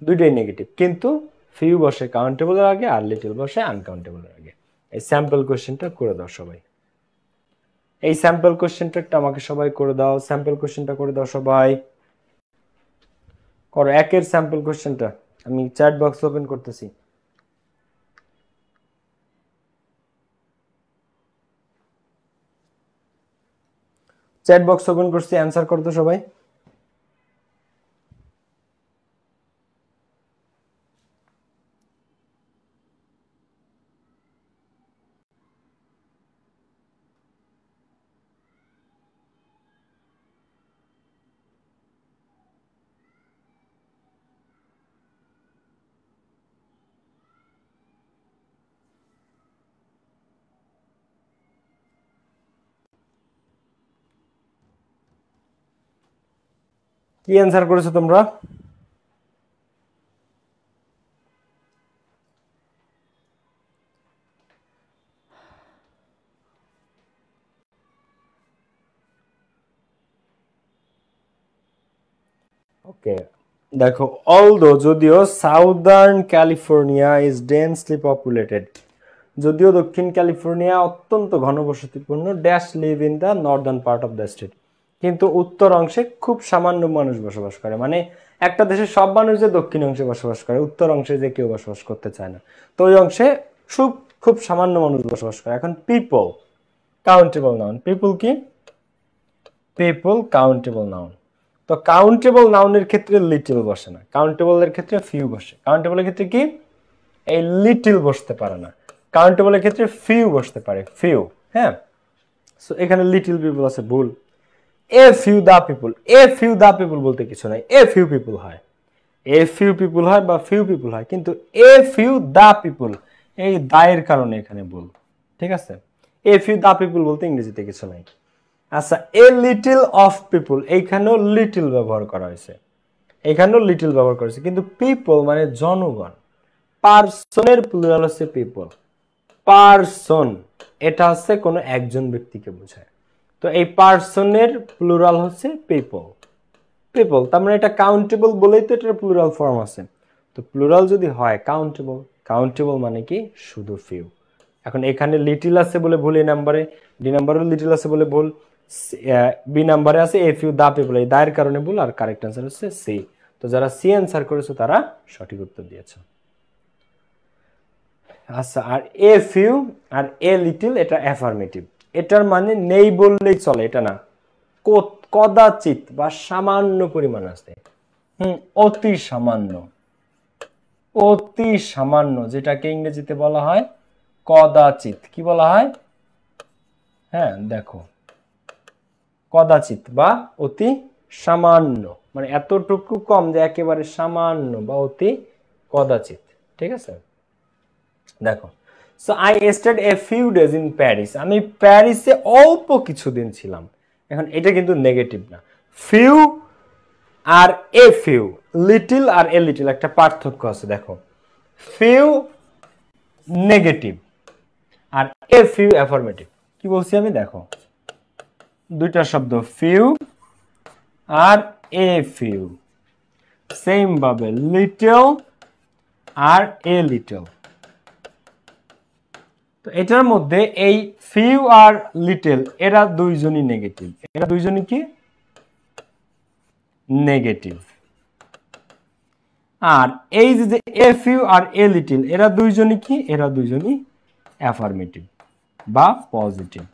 দুইটাই নেগেটিভ, কিন্তু ফিউ বসে কাউন্টেবলের আগে আর লিটল বসে আনকাউন্টেবলের আগে। এই স্যাম্পল কোশ্চেনটা করে দাও সবাই। এই স্যাম্পল কোশ্চেনটা একটা আমাকে সবাই করে দাও, স্যাম্পল কোশ্চেনটা করে দাও সবাই। করো একের স্যাম্পল কোশ্চেনটা, আমি চ্যাট বক্স ওপেন করতেছি। চ্যাট বক্স ওপেন করছি, অ্যান্সার করো তো সবাই। কি অ্যান্সার করেছো তোমরা? ওকে, দেখো অলদো যদিও southern California is densely populated, যদিও দক্ষিণ ক্যালিফোর্নিয়া অত্যন্ত ঘনবসতিপূর্ণ, dash live in the northern part of the state, কিন্তু উত্তর অংশে খুব সামান্য মানুষ বসবাস করে। মানে একটা দেশের সব মানুষ যে দক্ষিণ অংশে বসবাস করে, উত্তর অংশে যে কেউ বসবাস করতে চায় না, তো ওই অংশে খুব সামান্য মানুষ বসবাস করে। এখন পিপল কাউন্টেবল নাউন, পিপল কি? People countable noun. তো কাউন্টেবল নাউনের ক্ষেত্রে লিটল বসে না, কাউন্টেবলের ক্ষেত্রে ফিউ বসে। কাউন্টেবলের ক্ষেত্রে কি এই লিটল বসতে পারে না, কাউন্টেবলের ক্ষেত্রে ফিউ বসতে পারে, ফিউ। হ্যাঁ, সো এখানে লিটল পিপল আছে, ভুল। A few the people, a few the people বলতে কিছু নাই, এ ফিউ পিপল হয়, এ ফিউ পিপল হয় বা ফিউ পিপল হয়, কিন্তু এ ফিউ দা পিপল এই দায়ের কারণে এখানে ভুল। ঠিক আছে, এ ফিউ দা পিপল বলতে ইংরেজিতে কিছু নাই। আচ্ছা, এ লিটল অফ পিপল, এইখানেও লিটল ব্যবহার করা হয়েছে, এখানেও লিটল ব্যবহার করা হয়েছে, কিন্তু পিপল মানে জনগণ, পার্সনের প্লুরাল হচ্ছে পিপল। পার্সন এটা হচ্ছে কোনো একজন ব্যক্তিকে বোঝায়, তো এই পার্সনের প্লুরাল হচ্ছে পিপল। পিপল তার মানে এটা কাউন্টেবল বলেই তো এটার প্লুরাল ফর্ম আছে, তো প্লুরাল যদি হয় কাউন্টেবল, কাউন্টেবল মানে কি শুধু ফিউ। এখন এখানে লিটল আছে বলে ভুল, এই নাম্বারে ডি নাম্বারেও লিটল আছে বলে ভুল, বি নাম্বারে আছে এ ফিউ দা পিপল, এই দায়ের কারণে ভুল, আর কারেক্ট অ্যান্সার হচ্ছে সি। তো যারা সি অ্যান্সার করেছো তারা সঠিক উত্তর দিয়েছো। আচ্ছা, আর এ ফিউ আর এ লিটল এটা অ্যাফার্মেটিভ, এটার মানে নেই বললেই চলে, এটা না, কদাচিৎ বা সামান্য পরিমাণ আছে। অতি সামান্য, অতি সামান্য, যেটাকে ইংরেজিতে বলা হয় কদাচিৎ। কি বলা হয়? হ্যাঁ দেখো, কদাচিৎ বা অতি সামান্য, মানে এতটুকু কম যে একেবারে সামান্য বা অতি কদাচিৎ। ঠিক আছে, দেখো, so I stayed a few days in Paris, আমি প্যারিসে অল্প কিছুদিন ছিলাম। এখন এটা কিন্তু নেগেটিভ না, ফিউ আর এ ফিউ, লিটল আর এ লিটল একটা পার্থক্য আছে। দেখো, ফিউ নেগেটিভ আর এ ফিউ অ্যাফার্মেটিভ। কি বলছি আমি? দেখো, দুইটা শব্দ ফিউ আর এ ফিউ, সেম ভাবে লিটল আর এ লিটল। তো এটার মধ্যে এই ফিউ আর লিটল এরা দুইজনই নেগেটিভ, এরা দুইজনই কি নেগেটিভ। আর এই যে এ ফিউ আর এ লিটল এরা দুইজনই কি, এরা দুইজনই অ্যাফার্মেটিভ বা পজিটিভ।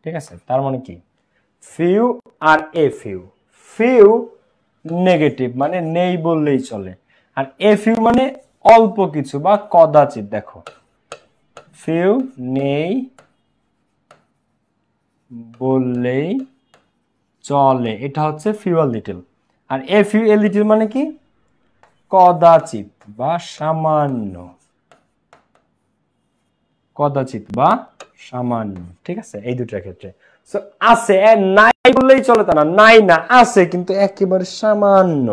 ঠিক আছে, তার মানে কি ফিউ আর এ ফিউ, ফিউ নেগেটিভ মানে নেই বললেই চলে, আর এ ফিউ মানে অল্প কিছু বা কদাচিৎ। দেখো, ফিউ নেই বললেই চলে, এটা হচ্ছে ফিউ আর লিটল। আর এ ফিউ এ লিটল মানে কি কদাচিৎ বা সামান্য, কদাচিৎ বা সামান্য। ঠিক আছে, এই দুটার ক্ষেত্রে সো আছে, নাই বললেই চলে তা না, নাই না, আছে কিন্তু একেবারে সামান্য,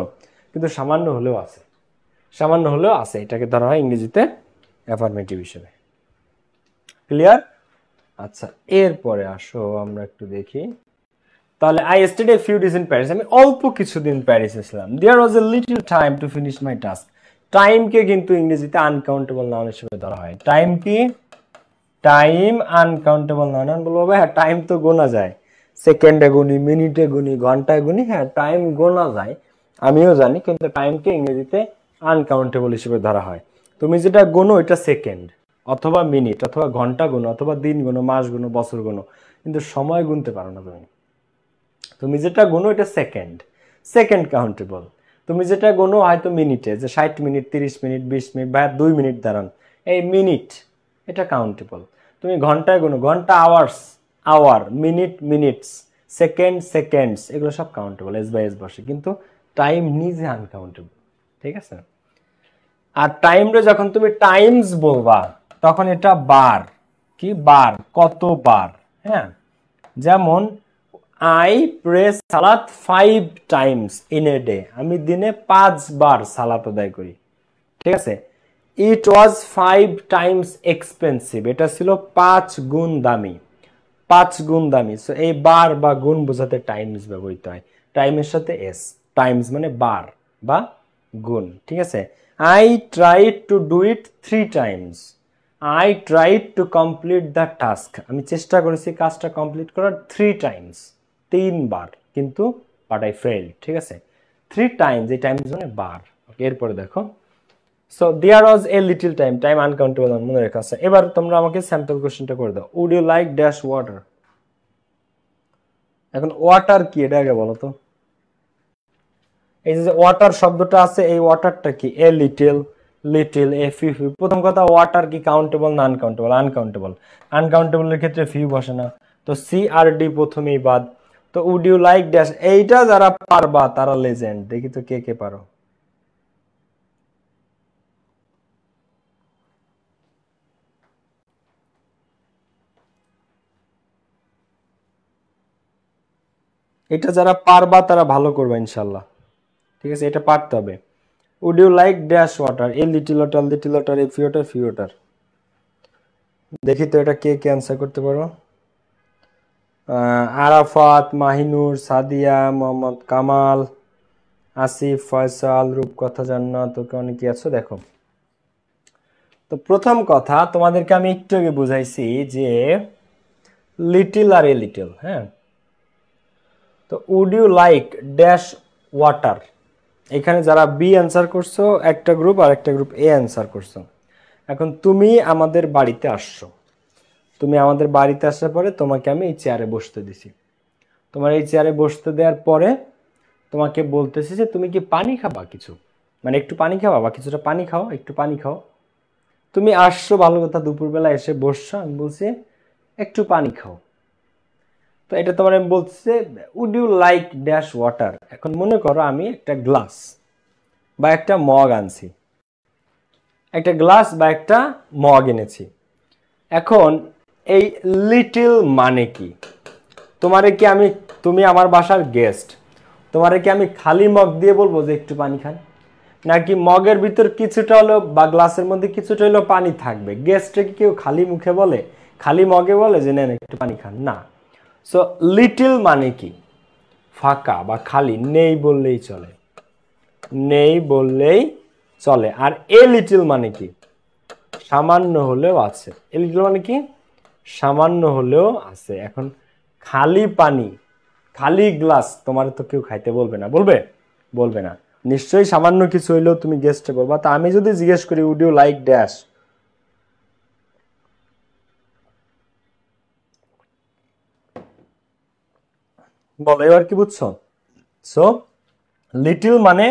কিন্তু সামান্য হলেও আছে, সামান্য হলেও আছে, এটাকে ধরা হয় ইংরেজিতে অ্যাফার্মেটিভ হিসেবে। ক্লিয়ার? আচ্ছা, এরপরে আসো আমরা একটু দেখি তাহলে I stayed a few days in Paris, আমি অল্প কিছুদিন প্যারিসে ছিলাম। There was a little time to finish my task. টাইমকে কিন্তু ইংরেজিতে আনকাউন্টেবল নাউন হিসেবে ধরা হয়। টাইম কি? Time uncountable noun. বলবো হ্যাঁ টাইম তো গোনা যায়, সেকেন্ডে গুনি, মিনিটে গুনি, ঘন্টায় গুনি, হ্যাঁ টাইম গোনা যায়, আমিও জানি, কিন্তু টাইমকে ইংরেজিতে আনকাউন্টেবল হিসেবে ধরা হয়। তুমি যেটা গোনো এটা সেকেন্ড অথবা মিনিট অথবা ঘন্টা গুনো অথবা দিন গুনো, মাস গুনো, বছর গুনো, কিন্তু সময় গুনতে পারো না তুমি। তুমি যেটা গোনো এটা সেকেন্ড, সেকেন্ড কাউন্টেবল। তুমি যেটা গোনো হয়তো মিনিটে, যে 60 মিনিট, 30 মিনিট, 20 মিনিট বা 2 মিনিট দাঁড়ান, এই মিনিট, এটা কাউন্টেবল। তুমি ঘন্টায় গোনো, ঘন্টা hours, hour, minute minutes, second seconds, এগুলো সব কাউন্টেবল, এস বাই এস বসে, কিন্তু টাইম নিজে আনকাউন্টেবল। ঠিক আছে? আর টাইমরে যখন তুমি টাইমস বলবা তখন এটা বার, কি বার, কত বার। হ্যাঁ, যেমন আই প্রে সালাত 5 টাইমস ইন এ ডে, আমি দিনে 5 বার সালাত আদায় করি। ঠিক আছে? ইট ওয়াজ 5 টাইমস এক্সপেন্সিভ, এটা ছিল 5 গুণ দামি, 5 গুণ দামি। সো এই বার বা গুণ বোঝাতে টাইমস ব্যবহৃত হয়, টাইমের সাথে এস, টাইমস মানে বার বা গুণ। ঠিক আছে? I tried to do it 3 Times, I tried to complete the task, আমি চেষ্টা করেছি কাজটা কমপ্লিট করার 3 টাইমস, 3 বার, কিন্তু বাট আই ফেইল্ড। ঠিক আছে? 3 টাইমস, এই টাইমস মানে বার। এরপরে দেখো, so there was a little time, time uncountable মনে রেখা আছে। এবার তোমরা আমাকে স্যাম্পল কোশ্চেনটা করে দাও। Would you like dash water. এখন ওয়াটার কি এটা আগে বলো তো। এই যে ওয়াটার শব্দটা আছে, এই ওয়াটারটা কি? A little, little, A few few. প্রথম কথা, ওয়াটার কি কাউন্টেবল না আনকাউন্টেবল? আনকাউন্টেবল। আনকাউন্টেবলের ক্ষেত্রে ফিউ বসে না, তো সি আর ডি প্রথমেই বাদ। তো উড ইউ লাইক ড্যাশ, এইটা যারা পারবা তারা লেজেন্ড। দেখি তো কে কে পারো। এটা যারা পারবা তারা ভালো করবা ইনশাল্লাহ। ঠিক আছে? এটা পারতে হবে। Would you like dash water, a little water, little water, a few water, few water. দেখি তো এটা কে কে অ্যান্সার করতে পারো। আরাফাত, মাহিনুর, সাদিয়া, মোহাম্মদ কামাল, আসিফ, ফয়সাল, রূপকথা, জান্নাত, তোকে অনেকে আছো। দেখো তো প্রথম কথা তোমাদেরকে আমি একটু আগে বুঝাইছি যে লিটল আর এ লিটল। হ্যাঁ, তো would you like dash water, এখানে যারা বি অ্যান্সার করছো একটা গ্রুপ, আর একটা গ্রুপ এ অ্যান্সার করছো। এখন তুমি আমাদের বাড়িতে আসছো, তুমি আমাদের বাড়িতে আসার পরে তোমাকে আমি এই চেয়ারে বসতে দিছি। তোমার এই চেয়ারে বসতে দেওয়ার পরে তোমাকে বলতেছি যে তুমি কি পানি খাবা কিছু, মানে একটু পানি খাবা বা কিছুটা পানি খাও, একটু পানি খাও। তুমি আসছো ভালো কথা, দুপুরবেলা এসে বসছো, আমি বলছি একটু পানি খাও। তো এটা তোমার আমি বলছি would you like dash water. এখন মনে করো আমি একটা গ্লাস বা একটা মগ আনছি, একটা গ্লাস বা একটা মগ এনেছি। এখন এই লিটল মানে কি? তোমারে কি আমি, তুমি আমার বাসার গেস্ট, তোমারে কি আমি খালি মগ দিয়ে বলবো যে একটু পানি খান? নাকি মগের ভিতর কিছুটা হলো বা গ্লাসের মধ্যে কিছুটা হলো পানি থাকবে? গেস্টে কি কেউ খালি মুখে বলে, খালি মগে বলে যে নেন একটু পানি খান? না। সো লিটল মানে কি? ফাঁকা বা খালি, নেই বললেই চলে, নেই বললেই চলে। আর এ লিটল মানে কি? সামান্য হলেও আছে। এ লিটল মানে কি? সামান্য হলেও আছে। এখন খালি পানি, খালি গ্লাস তোমার তো কেউ খাইতে বলবে না, বলবে? বলবে না। নিশ্চয়ই সামান্য কিছু হইলেও তুমি গেস্টে বলবা। তা আমি যদি জিজ্ঞেস করি উড ইউ লাইক ড্যাশ, বলো এবার কি বুঝছো? সো লিটল মানে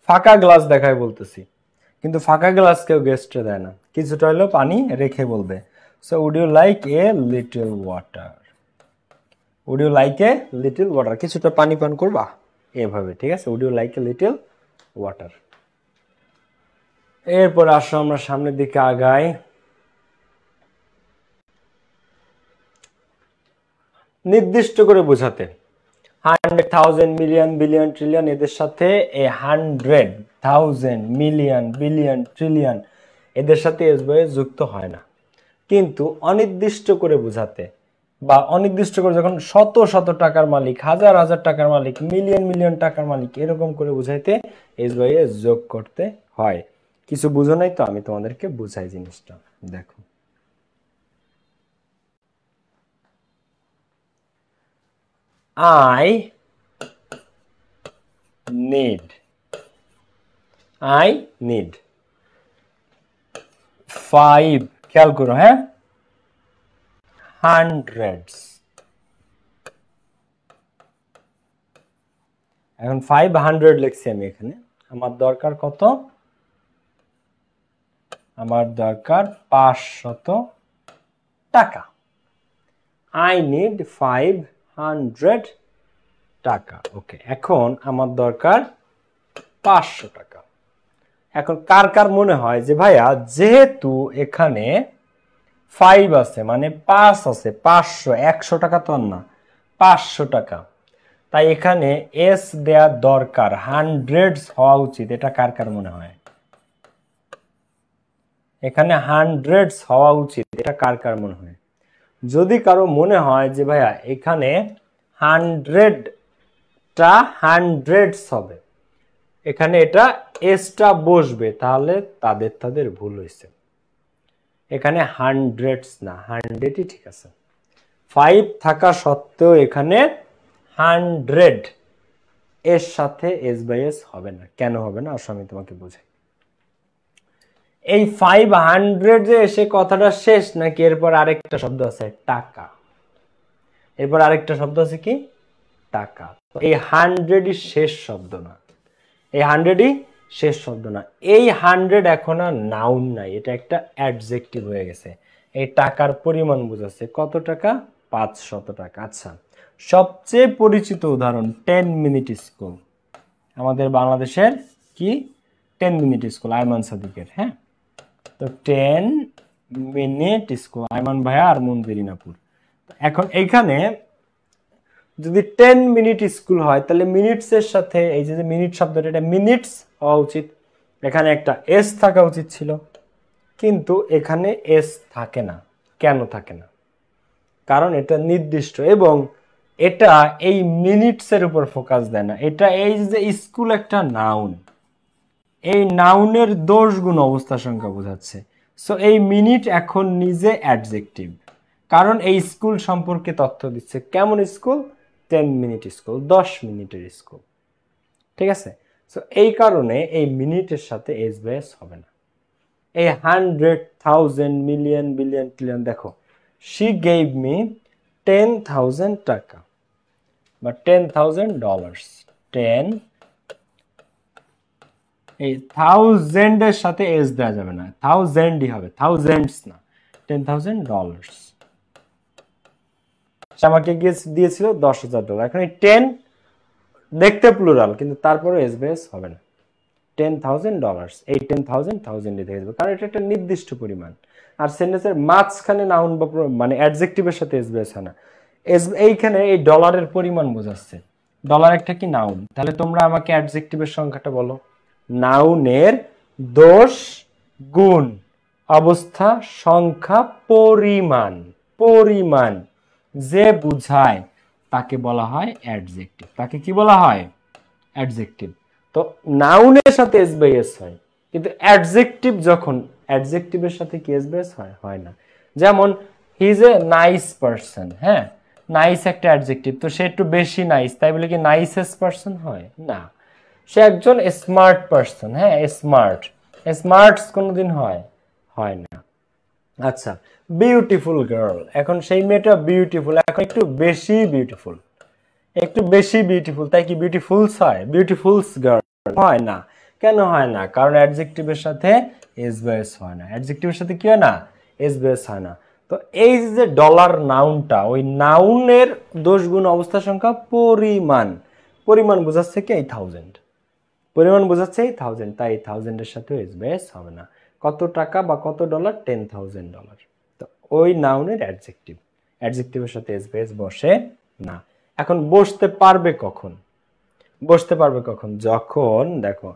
ফাঁকা গ্লাস দেখায় বলতেছি, কিন্তু ফাঁকা গ্লাস কেউ গেস্টে দেয় না, কিছুটা হলেও পানি রেখে বলবে। So would you like a little water, would you like a little water, কিছুটা পানি পান করবা এভাবে। ঠিক আছে? Would you like a little water. এরপর আসো আমরা সামনের দিকে আগাই। নির্দিষ্ট করে বোঝাতে 100,000, মিলিয়ন, বিলিয়ন, ট্রিলিয়ন, এদের সাথে এ 100,000, মিলিয়ন, বিলিয়ন, ট্রিলিয়ন এদের সাথে এস বয়ে যুক্ত হয় না। কিন্তু অনির্দিষ্ট করে বোঝাতে বা অনির্দিষ্ট করে যখন শত শত টাকার মালিক, হাজার হাজার টাকার মালিক, মিলিয়ন মিলিয়ন টাকার মালিক, এরকম করে বুঝাইতে এস বাই এস যোগ করতে হয়। কিছু বুঝো নাই তো, আমি তোমাদেরকে বুঝাই জিনিসটা। দেখো, আই নিড 5, খেয়াল করো হ্যাঁ, হান্ড্রেডস। এখন 500 লিখছি আমি এখানে, আমার দরকার কত? আমার দরকার 500 টাকা। আই নিড 500 টাকা। ওকে, এখন আমার দরকার 500 টাকা। এখন কার কার মনে হয় যে ভাইয়া যেহেতু এখানে 5 আছে মানে 5 আছে, 500, 100 টাকা তো আর না, 500 টাকা, তাই এখানে এস দেয়া দরকার, হান্ড্রেডস হওয়া উচিত। এটা কার কার মনে হয়? এখানে হান্ড্রেডস হওয়া উচিত, এটা কার কার মনে হয়? যদি কারো মনে হয় যে ভাইয়া এখানে হান্ড্রেডটা হান্ড্রেডস হবে, এখানে এটা এসটা বসবে, তাহলে তাদের ভুল হয়েছে। এখানে হান্ড্রেডস না, হান্ড্রেডই ঠিক আছে। 5 থাকা সত্ত্বেও এখানে হান্ড্রেড এর সাথে এস বাই এস হবে না। কেন হবে না আসলে আমি তোমাকে বোঝাই। এই 500 যে এসে কথাটা শেষ নাকি এরপর আরেকটা শব্দ আছে টাকা, এরপর আরেকটা শব্দ আছে কি টাকা। এই 100ই শেষ শব্দ না, এই 100ই শেষ শব্দ না। এই 100 এখন আর নাউন নাই, এটা একটা অ্যাডজেক্টিভ হয়ে গেছে। এই টাকার পরিমাণ বোঝাচ্ছে কত টাকা? 500 টাকা। আচ্ছা, সবচেয়ে পরিচিত উদাহরণ 10 মিনিট স্কুল, আমাদের বাংলাদেশের কি 10 মিনিট স্কুল, আয়মান সাদিকের। হ্যাঁ, তো 10 মিনিট স্কুল, আয়মান ভাইয়া আর মন্দিরিনাপুর। এখন এইখানে যদি 10 মিনিট স্কুল হয় তাহলে মিনিটস এর সাথে এই যে মিনিট শব্দটা, এটা মিনিটস হওয়া উচিত, এখানে একটা এস থাকা উচিত ছিল, কিন্তু এখানে এস থাকে না। কেন থাকে না? কারণ এটা নির্দিষ্ট এবং এটা এই মিনিটস এর উপর ফোকাস দেয় না। এটা এই যে স্কুল একটা নাউন, এই নাউনের দোষ গুণ অবস্থা সংখ্যা বোঝাচ্ছে। সো এই মিনিট এখন নিজে অ্যাডজেক্টিভ, কারণ এই স্কুল সম্পর্কে তথ্য দিচ্ছে। কেমন স্কুল? 10 মিনিট স্কুল, 10 মিনিটের স্কুল। ঠিক আছে, সো এই কারণে এই মিনিটের সাথে এস বাই এস হবে না। এই 100, 1000, মিলিয়ন, বিলিয়ন, ট্রিলিয়ন, দেখো she gave me 10,000 টাকা বা $10,000। 10, এই থাউজেন্ড এর সাথে এস দেওয়া যাবে না, থাউজেন্ডই হবে, থাউজেন্ডস না, $10,000। আমাকে দিয়েছিল $10,000। এখন এই 10 দেখতে প্লুরাল, কিন্তু তারপরে এস বাই এস হবে না। $10,000, এই 10,000 থাউজেন্ডে থেকে যাবে, কারণ এটা একটা নির্দিষ্ট পরিমাণ। আর সেন্টেন্সের মাঝখানে নাউন বা মানে অ্যাডজেক্টিভের সাথে এস বাই এস হয় না। এইখানে এই ডলারের পরিমাণ বোঝাচ্ছে, ডলার একটা কি নাউন, তাহলে তোমরা আমাকে অ্যাডজেক্টিভের সংখ্যাটা বলো। নাউনের দোষ, গুণ, অবস্থা, সংখ্যা, পরিমাণ, পরিমাণ যে বুঝায় তাকে বলা হয় অ্যাডজেক্টিভ। তাকে কি বলা হয়? অ্যাডজেক্টিভ। তো নাউনের সাথে এস বাই এস হয়, কিন্তু অ্যাডজেক্টিভ যখন, অ্যাডজেক্টিভের সাথে কি এস বাই এস হয়? হয় না। যেমন he is a nice person. হ্যাঁ, নাইস একটা অ্যাডজেক্টিভ, তো সে একটু বেশি নাইস, তাই বলে কি নাইসেস্ট পারসন হয়? না। সে একজন স্মার্ট পারসন। হ্যাঁ, স্মার্ট, স্মার্টস কোনোদিন হয়? হয় না। আচ্ছা, বিউটিফুল গার্ল, এখন সেই মেয়েটা বিউটিফুল, এখন একটু বেশি বিউটিফুল, একটু বেশি বিউটিফুল, তাই কি বিউটিফুলস হয়? বিউটিফুলস গার্ল হয় না। কেন হয় না? কারণ অ্যাডজেক্টিভের সাথে এস বাই এস হয় না। অ্যাডজেক্টিভের সাথে কি হয় না? এস বাই এস হয় না। তো এই যে ডলার নাউনটা, ওই নাউনের দোষ গুণ অবস্থা সংখ্যা পরিমাণ, পরিমাণ বোঝাচ্ছে কি এই 1000, পরিমাণ বোঝাচ্ছে এই 1000, তাই 1000 এর সাথে এস বাই এস হবে না। কত টাকা বা কত ডলার? $10,000। তো ওই নাউনের অ্যাডজেক্টিভ, অ্যাডজেক্টিভের সাথে এস বাই এস বসে না। এখন বসতে পারবে কখন? বসতে পারবে কখন? যখন দেখো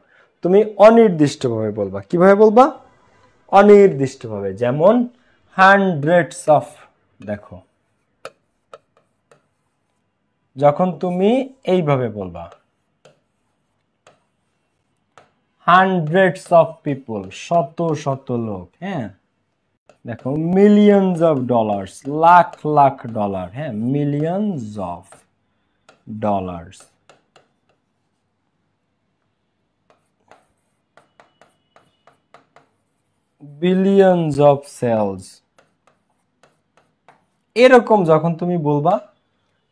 তুমি অনির্দিষ্টভাবে বলবা। কিভাবে বলবা? অনির্দিষ্টভাবে। যেমন হান্ড্রেডস অফ, দেখো যখন তুমি এইভাবে বলবা হান্ড্রেডস অফ পিপল, শত শত লোক, হ্যাঁ দেখো millions of dollars, lakh lakh dollar, হ্যাঁ millions of dollars, billions of sales, এরকম যখন তুমি বলবা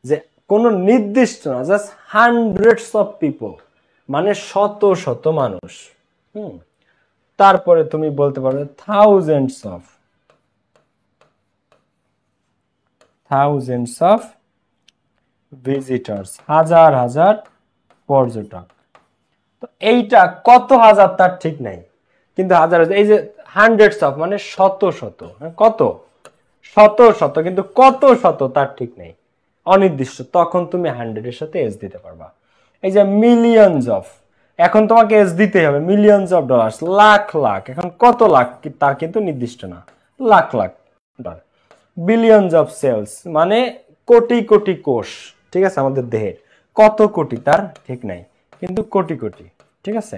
যে কোন নির্দিষ্ট না, জাস্ট হান্ড্রেডস অফ পিপল মানে শত শত মানুষ, তারপরে তুমি বলতে পারবে থাউজেন্ডস অফ ভিজিটার্স, হাজার হাজার পর্যটক। তো এইটা কত হাজার তার ঠিক নাই, কিন্তু হাজার হাজার, এই যে হান্ড্রেডস অফ মানে শত শত, কত শত শত, কিন্তু কত শত তার ঠিক নেই, অনির্দিষ্ট, তখন তুমি 100 এর সাথে এস দিতে পারবা। এই যে মিলিয়নস অফ, এখন তোমাকে এস দিতেই হবে, millions of dollars, lakh lakh, এখন কত লাখ তার কিন্তু নির্দিষ্ট না, lakh lakh dollar. Billions of sales মানে কোটি কোটি কোষ, ঠিক আছে, আমাদের দেহের কত কোটি তার ঠিক নাই, কিন্তু কোটি কোটি, ঠিক আছে,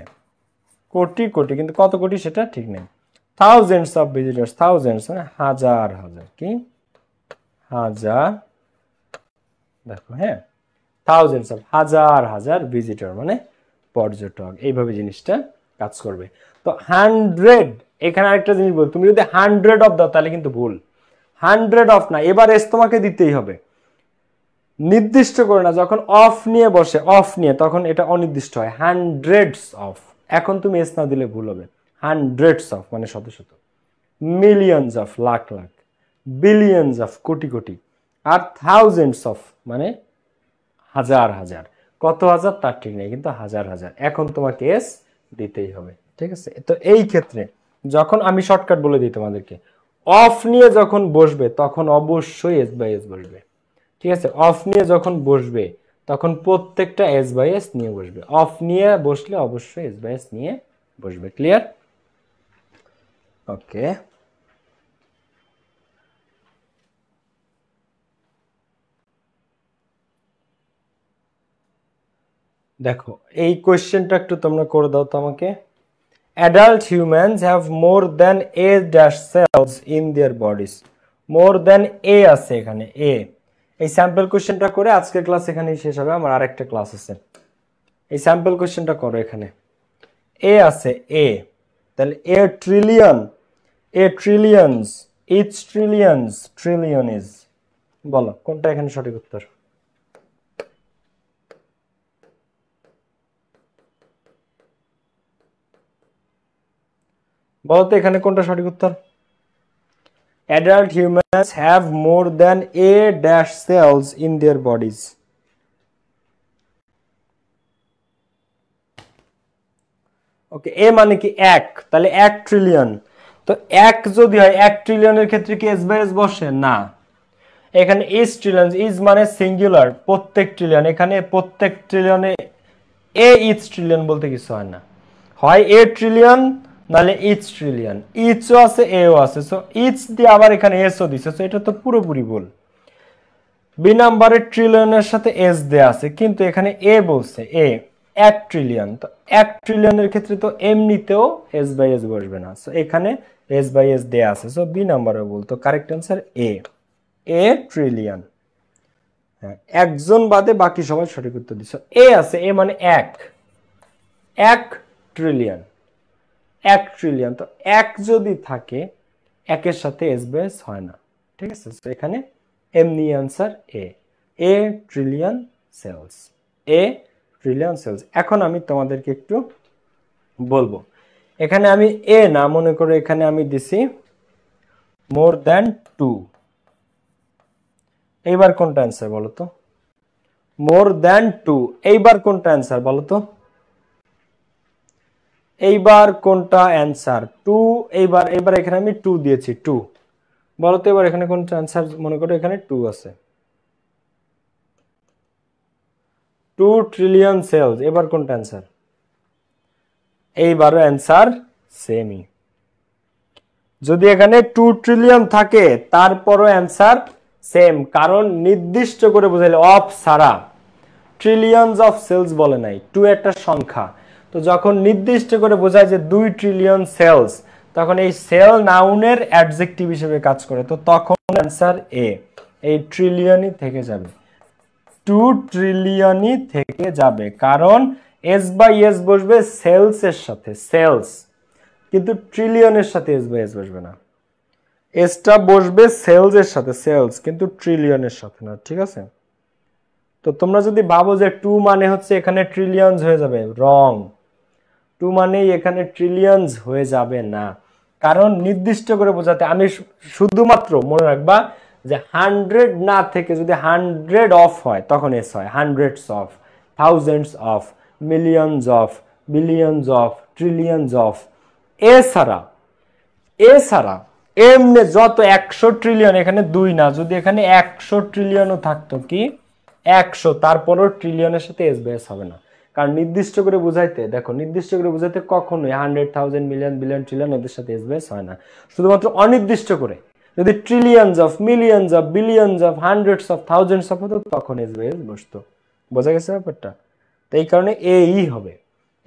কোটি কোটি, কিন্তু কত কোটি সেটা ঠিক নেই। থাউজেন্ডস অফ ভিজিটার্স, থাউজেন্ডস মানে হাজার হাজার, কি হাজার, দেখো হ্যাঁ থাউজেন্ডস অফ হাজার হাজার ভিজিটর মানে পর্যটক, এইভাবে জিনিসটা কাজ করবে। তো 100, এখানে আরেকটা জিনিস বল, তুমি যদি 100 অফ দাও তাহলে কিন্তু ভুল, 100 অফ না, এবার এস তোমাকে দিতেই হবে, নির্দিষ্ট করে না, যখন অফ নিয়ে বসে, অফ নিয়ে, তখন এটা অনির্দিষ্ট হয়, হান্ড্রেডস অফ, এখন তুমি এস না দিলে ভুল হবে, হান্ড্রেডস অফ মানে শত শত, millions of lakh lakh, billions of crore crore, R thousands of মানে হাজার হাজার, কত হাজার তার ঠিক নেই, কিন্তু হাজার হাজার, এখন তোমাকে এস দিতেই হবে, ঠিক আছে। তো এই ক্ষেত্রে যখন আমি শর্টকাট বলে দিই তোমাদেরকে, অফ নিয়ে যখন বসবে তখন অবশ্যই এস বাই এস বসবে, ঠিক আছে, অফ নিয়ে যখন বসবে তখন প্রত্যেকটা এস বাই এস নিয়ে বসবে, অফ নিয়ে বসলে অবশ্যই এস বাই এস নিয়ে বসবে, ক্লিয়ার? ওকে, দেখো এই কোয়েশ্চেনটা একটু তোমরা করে দাও তো আমাকে। Adult humans have more than a dash cells in their bodies. More than a আছে এখানে, a, এই স্যাম্পল কোয়েশ্চেনটা করে আজকের ক্লাস এখানেই শেষ হবে, আমার আরেকটা ক্লাস আছে, এই স্যাম্পল কোয়েশ্চেনটা করো। এখানে a আছে, a, তাহলে a trillion, a ট্রিলিয়নস, each trillions, trillion is, বলো কোনটা এখানে সঠিক উত্তর? বলো তো এখানে কোনটা সঠিক উত্তর? Adult humans have more than a dash cells in their bodies. ওকে, এ মানে কি এক, তাহলে 1 ট্রিলিয়ন, তো এক যদি হয় 1 ট্রিলিয়নের ক্ষেত্রে কি এস বাই এস বসে না, এখানে ইজ ট্রিলিয়ন, ইজ মানে সিঙ্গুলার, প্রত্যেক ট্রিলিয়ন, এখানে প্রত্যেক ট্রিলিয়নে এ ইজ ট্রিলিয়ন বলতে কিছু হয় না, হয় এ ট্রিলিয়ন নাহলে ইচ ট্রিলিয়ন, ইচও আছে এও আছে, সো ইচ দিয়ে আবার এখানে এসও দিছে, সো এটা তো পুরোপুরি ভুল। বি নাম্বারের ট্রিলিয়নের সাথে এস দেয়া আছে, কিন্তু এখানে এ বলছে, এ 1 ট্রিলিয়ন, তো 1 ট্রিলিয়নের ক্ষেত্রে তো এমনিতেও এস বাই এস বসবে না, সো এখানে এস বাই এস দেয়া আছে, সো বি নাম্বারে বলতো কারেক্ট অ্যান্সার এ, এ ট্রিলিয়ন। হ্যাঁ, একজন বাদে বাকি সবাই সঠিক উত্তর দিচ্ছে, এ আছে, এ মানে 1 ট্রিলিয়ন, 1 ট্রিলিয়ন, তো 1 যদি থাকে 1 এর সাথে এস বাই এস হয় না, ঠিক আছে, তো এখানে এমনি answer a trillion sales, a trillion sales. এখন আমি তোমাদেরকে একটু বলবো, এখানে আমি এ না মনে করে এখানে আমি দিছি মোর দ্যান 2, এইবার কোনটা অ্যান্সার বলো তো? মোর দ্যান 2, এইবার কোনটা অ্যান্সার বলো তো? এইবার কোনটা অ্যান্সার? 2, এইবার এখানে আমি 2 দিয়েছি, 2, বলো তো এবার এখানে কোনটা অ্যান্সার? মনে করো এখানে 2 আছে, 2 ট্রিলিয়ন সেলস, এবার কোনটা অ্যান্সার? এইবারও অ্যান্সার সেমই, যদি এখানে 2 ট্রিলিয়ন থাকে তারপরও অ্যান্সার সেম, কারণ নির্দিষ্ট করে বুঝাইলে অফ ছাড়া ট্রিলিয়নস অফ সেলস বলে নাই, 2 একটা সংখ্যা। তো যখন নির্দিষ্ট করে বোঝায় যে 2 ট্রিলিয়ন সেলস, তখন এই সেল নাউনের অ্যাডজেক্টিভ হিসেবে কাজ করে। তো তখন অ্যান্সার এ, এই ট্রিলিয়নই থেকে যাবে, 2 ট্রিলিয়নই থেকে যাবে, কারণ এস বাই এস বসবে সেলস এর সাথে, সেলস, কিন্তু ট্রিলিয়নের সাথে এস বাই এস বসবে না। এসটা বসবে সেলস এর সাথে, সেলস, কিন্তু ট্রিলিয়নের সাথে না, ঠিক আছে? তো তোমরা যদি ভাবো যে 2 মানে হচ্ছে এখানে ট্রিলিয়নস হয়ে যাবে, রং। 2 মানেই এখানে ট্রিলিয়নস হয়ে যাবে না, কারণ নির্দিষ্ট করে বোঝাতে আমি শুধুমাত্র মনে রাখবা যে 100 না থেকে যদি 100 অফ হয় তখন এস হয়, hundreds of, thousands of, millions of, billions of, trillions of. এছাড়া এমনি যত 100 ট্রিলিয়ন, এখানে 2 না, যদি এখানে 100 ট্রিলিয়নও থাকতো, কি 100, তারপরও ট্রিলিয়নের সাথে এস বাই এস হবে না, কারণ নির্দিষ্ট করে বুঝাইতে, দেখো নির্দিষ্ট করে বুঝাইতে কখনোই 100,000 মিলিয়ন বিলিয়ন ট্রিলিয়ন এদের সাথে এস বাই এস হয় না। শুধুমাত্র অনির্দিষ্ট করে যদি trillions of, millions of, billions of, hundreds of, thousands of হতো, তখন এস বাই এস বসতো। বোঝা গেছে ব্যাপারটা? তো এই কারণে এই হবে।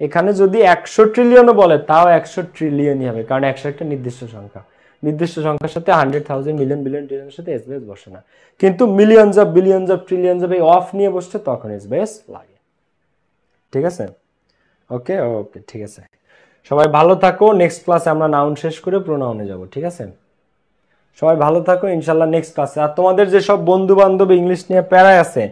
এখানে যদি 100 ট্রিলিয়নও বলে তাও 100 ট্রিলিয়নই হবে, কারণ 100 একটা নির্দিষ্ট সংখ্যা, নির্দিষ্ট সংখ্যার সাথে 100,000 মিলিয়ন বিলিয়ন ট্রিলিয়নের সাথে এস বাই এস বসে না। কিন্তু millions of, billions of, trillions of এই অফ নিয়ে বসছে, তখন এস বাই এস লাগে। ঠিক আছে? ওকে ওকে, ঠিক আছে। সবাই ভালো থাকো। নেক্সট ক্লাসে আমরা নাউন শেষ করে প্রোনাউনে যাব, ঠিক আছে? সবাই ভালো থাকো, ইনশাল্লাহ নেক্সট ক্লাসে। আর তোমাদের যে সব বন্ধু বান্ধব ইংলিশ নিয়ে প্যারায় আছে,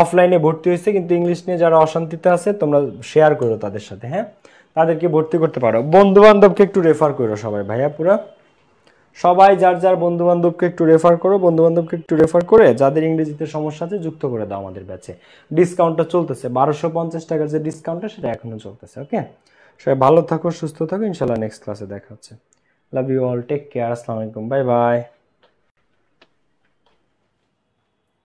অফলাইনে ভর্তি হয়েছে কিন্তু ইংলিশ নিয়ে যারা অশান্তিতে আছে, তোমরা শেয়ার করো তাদের সাথে, হ্যাঁ, তাদেরকে ভর্তি করতে পারো। বন্ধু বান্ধবকে একটু রেফার করো সবাই, ভাইয়া পুরা সবাই যার যার বন্ধু বান্ধবকে একটু রেফার করো, বন্ধু বান্ধবকে একটু রেফার করে যাদের ইংরেজিতে সমস্যা আছে যুক্ত করে দাও আমাদের ব্যাচে। ডিসকাউন্টটা চলতেছে, 1250 টাকার যে ডিসকাউন্টটা সেটা এখনো চলতেছে। ওকে, সবাই ভালো থাকো, সুস্থ থাকো, ইনশাল্লাহ নেক্সট ক্লাসে দেখা হচ্ছে। Love you all, take care, আসসালামু আলাইকুম, বাই বাই।